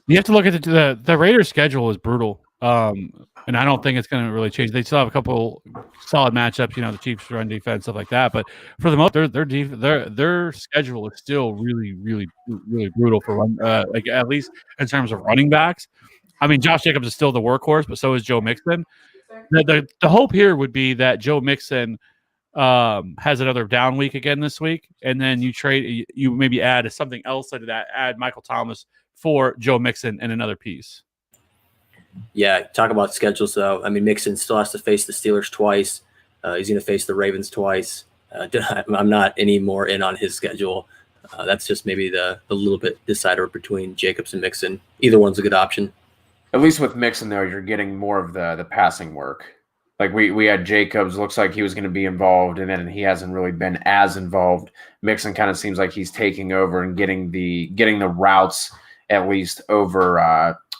You have to look at the Raiders' schedule is brutal, and I don't think it's going to really change. They still have a couple solid matchups, the Chiefs run defense, stuff like that. But for the most, their schedule is still really, really, really brutal for run. At least in terms of running backs. I mean, Josh Jacobs is still the workhorse, but so is Joe Mixon. The hope here would be that Joe Mixon has another down week again this week, and then you maybe add something else to that. Add Michael Thomas for Joe Mixon and another piece. Yeah, talk about schedules though. I mean, Mixon still has to face the Steelers twice. He's going to face the Ravens twice. I'm not any more in on his schedule. That's just maybe the little bit decider between Jacobs and Mixon. Either one's a good option. At least with Mixon, though, you're getting more of the passing work. Like we had Jacobs, looks like he was going to be involved, and then he hasn't really been as involved. Mixon kind of seems like he's taking over and getting the routes at least over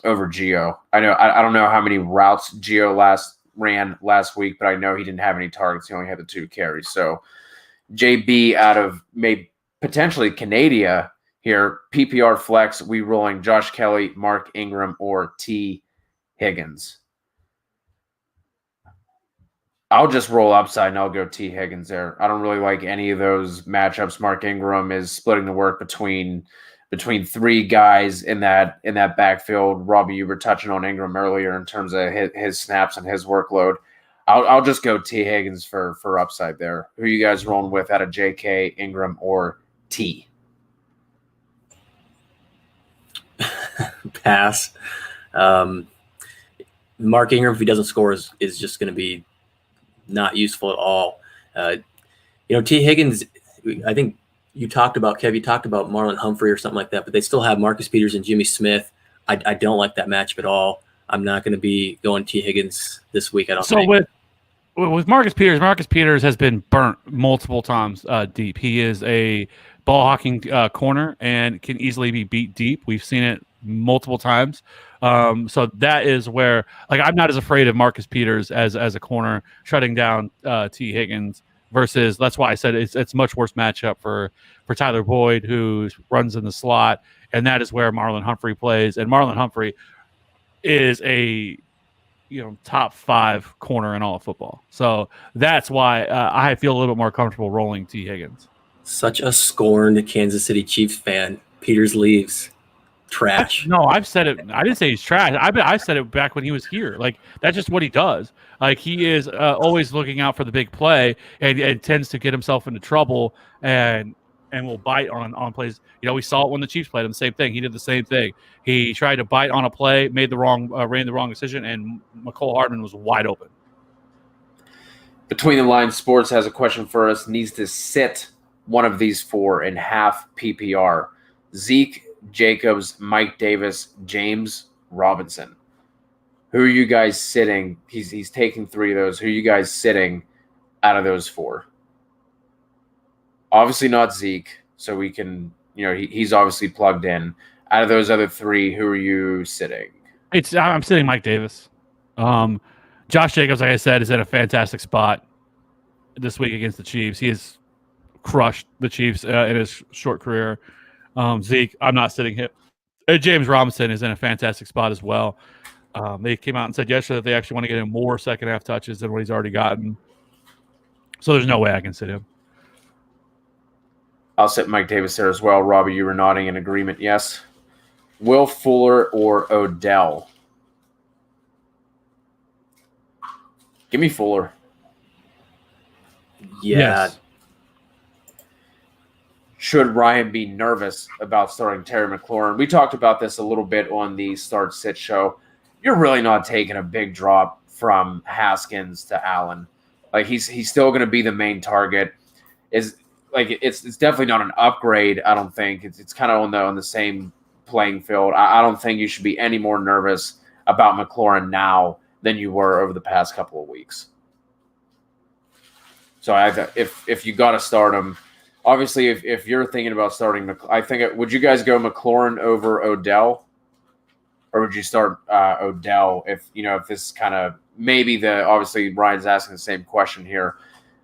Gio. I don't know how many routes Gio ran last week, but I know he didn't have any targets. He only had the 2 carries. So JB out of maybe potentially Canada here, PPR flex, we rolling Josh Kelly, Mark Ingram, or T. Higgins. I'll just roll upside and I'll go T. Higgins there. I don't really like any of those matchups. Mark Ingram is splitting the work between 3 guys in that backfield. Robby, you were touching on Ingram earlier in terms of his snaps and his workload. I'll just go T. Higgins for upside there. Who are you guys rolling with out of JK, Ingram, or T? Pass. Mark Ingram, if he doesn't score, is just going to be not useful at all. T. Higgins, I think you talked about Marlon Humphrey or something like that, but they still have Marcus Peters and Jimmy Smith. I don't like that matchup at all. I'm not going to be going T. Higgins this week. I don't think. With Marcus Peters has been burnt multiple times deep. He is a ball hawking corner and can easily be beat deep. We've seen it multiple times. So that is where, like, I'm not as afraid of Marcus Peters as a corner shutting down T. Higgins versus. That's why I said it's much worse matchup for Tyler Boyd, who runs in the slot, and that is where Marlon Humphrey plays. And Marlon Humphrey is a top 5 corner in all of football. So that's why I feel a little bit more comfortable rolling T. Higgins. Such a scorned Kansas City Chiefs fan. Peters leaves. Trash. No, I've said it. I didn't say he's trash. I said it back when he was here. Like, that's just what he does. Like, he is always looking out for the big play and tends to get himself into trouble and will bite on plays. We saw it when the Chiefs played him. Same thing. He did the same thing. He tried to bite on a play, ran the wrong decision, and McCole Hardman was wide open. Between the Lines Sports has a question for us. Needs to sit one of these 4 in half PPR. Zeke, Jacobs, Mike Davis, James Robinson. Who are you guys sitting? He's taking 3 of those. Who are you guys sitting out of those 4? Obviously not Zeke, so we can, he's obviously plugged in. Out of those other 3, who are you sitting? I'm sitting Mike Davis. Josh Jacobs, like I said, is in a fantastic spot this week against the Chiefs. He has crushed the Chiefs in his short career. Zeke, I'm not sitting him. James Robinson is in a fantastic spot as well. They came out and said yesterday that they actually want to get him more second half touches than what he's already gotten. So there's no way I can sit him. I'll sit Mike Davis there as well. Robby, you were nodding in agreement. Yes. Will Fuller or Odell? Give me Fuller. Yeah. Yes. Should Ryan be nervous about starting Terry McLaurin? We talked about this a little bit on the Start Sit show. You're really not taking a big drop from Haskins to Allen. Like, he's still going to be the main target. It's definitely not an upgrade. I don't think it's kind of on the same playing field. I don't think you should be any more nervous about McLaurin now than you were over the past couple of weeks. So if you got to start him, obviously if you're thinking about starting, would you guys go McLaurin over Odell, or would you start Odell if this kind of maybe obviously Ryan's asking the same question here.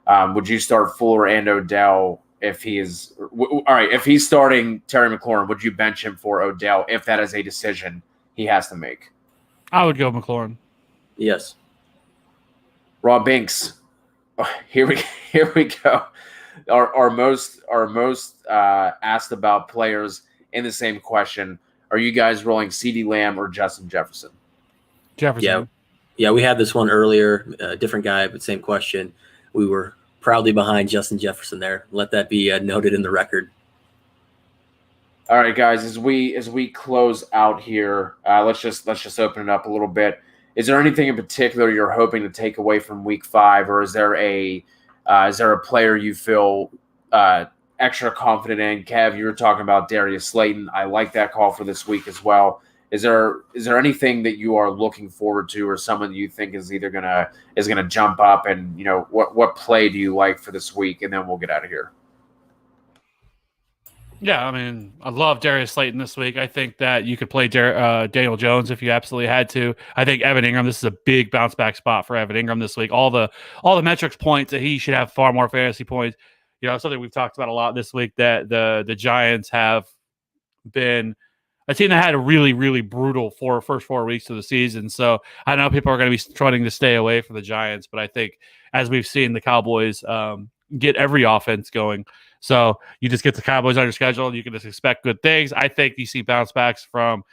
Would you start Fuller and Odell if he is all right? If he's starting Terry McLaurin, would you bench him for Odell if that is a decision he has to make? I would go McLaurin. Yes. Rob Binks. Oh, here we go. Our most asked about players in the same question. Are you guys rolling CeeDee Lamb or Justin Jefferson? Jefferson. Yeah, we had this one earlier. Different guy, but same question. We were proudly behind Justin Jefferson there. Let that be noted in the record. All right, guys. As we close out here, let's just open it up a little bit. Is there anything in particular you're hoping to take away from Week 5, or is there a player you feel extra confident in. Kev, you were talking about Darius Slayton. I like that call for this week as well. Is there anything that you are looking forward to, or someone you think is either gonna jump up? And what play do you like for this week? And then we'll get out of here. Yeah, I mean, I love Darius Slayton this week. I think that you could play Daniel Jones if you absolutely had to. I think Evan Ingram, this is a big bounce back spot for Evan Ingram this week. All the metrics point that he should have far more fantasy points. Something we've talked about a lot this week, that the Giants have been a team that had a really, really brutal first 4 weeks of the season. So I know people are going to be trying to stay away from the Giants, but I think as we've seen the Cowboys get every offense going. So you just get the Cowboys on your schedule. You can just expect good things. I think you see bounce backs from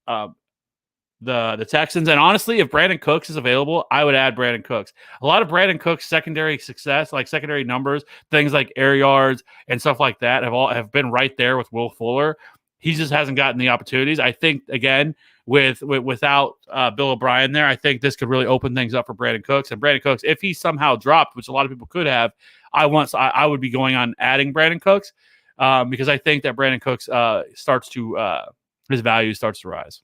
the Texans. And honestly, if Brandon Cooks is available, I would add Brandon Cooks. A lot of Brandon Cooks' secondary success, like secondary numbers, things like air yards and stuff like that, have been right there with Will Fuller. He just hasn't gotten the opportunities. I think, again, without Bill O'Brien there, I think this could really open things up for Brandon Cooks. And Brandon Cooks, if he somehow dropped, which a lot of people could have, I would be going on adding Brandon Cooks because I think that Brandon Cooks his value starts to rise.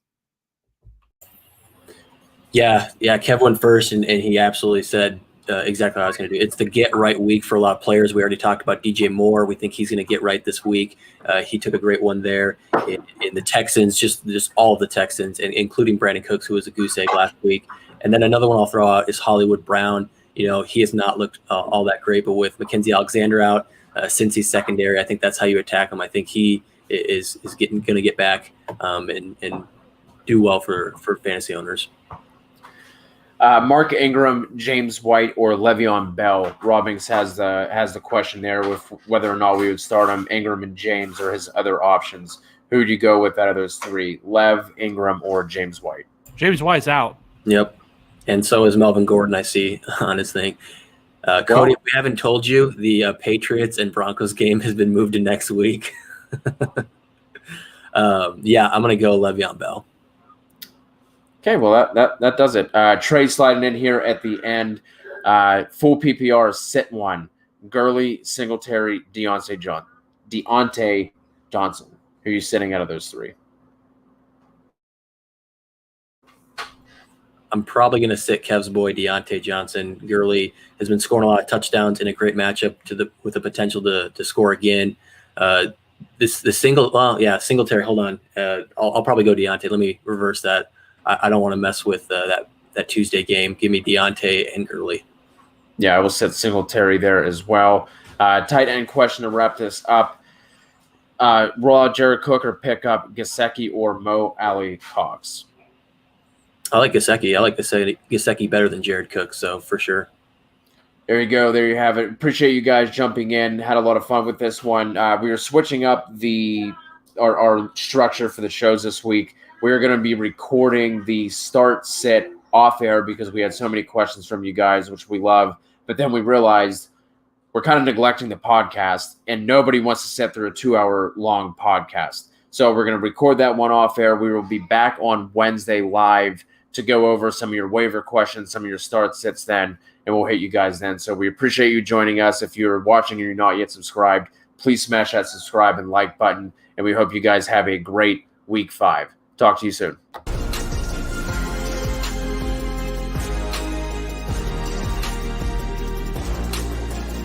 Yeah. Kev went first, and he absolutely said exactly what I was going to do. It's the get right week for a lot of players. We already talked about DJ Moore. We think he's going to get right this week. He took a great one there. In the Texans, just all of the Texans, and including Brandon Cooks, who was a goose egg last week. And then another one I'll throw out is Hollywood Brown. He has not looked all that great, but with Mackenzie Alexander out, since he's secondary, I think that's how you attack him. I think he is going to get back and do well for fantasy owners. Mark Ingram, James White, or Le'Veon Bell. Robbings has the question there with whether or not we would start him, Ingram and James, or his other options. Who would you go with out of those three? Lev, Ingram, or James White? James White's out. Yep. And so is Melvin Gordon, I see on his thing. Cody, we haven't told you the Patriots and Broncos game has been moved to next week. I'm going to go Le'Veon Bell. Okay, well, that does it. Trey sliding in here at the end. Full PPR, sit one. Gurley, Singletary, Deontay Johnson. Who are you sitting out of those three? I'm probably going to sit Kev's boy, Deontay Johnson. Gurley has been scoring a lot of touchdowns in a great matchup with the potential to score again. Singletary, hold on. I'll probably go Deontay. Let me reverse that. I don't want to mess with that Tuesday game. Give me Deontay and Gurley. Yeah, I will set Singletary there as well. Tight end question to wrap this up. Jared Cook or pick up Gesicki or Mo Alley Cox? I like Gesicki. I like Gesicki better than Jared Cook, so for sure. There you go. There you have it. Appreciate you guys jumping in. Had a lot of fun with this one. We are switching up our structure for the shows this week. We're going to be recording the start sit off air because we had so many questions from you guys, which we love. But then we realized we're kind of neglecting the podcast, and nobody wants to sit through a 2-hour long podcast. So we're going to record that one off air. We will be back on Wednesday live to go over some of your waiver questions, some of your start sits then, and we'll hit you guys then. So we appreciate you joining us. If you're watching and you're not yet subscribed, please smash that subscribe and like button, and we hope you guys have a great week 5. Talk to you soon.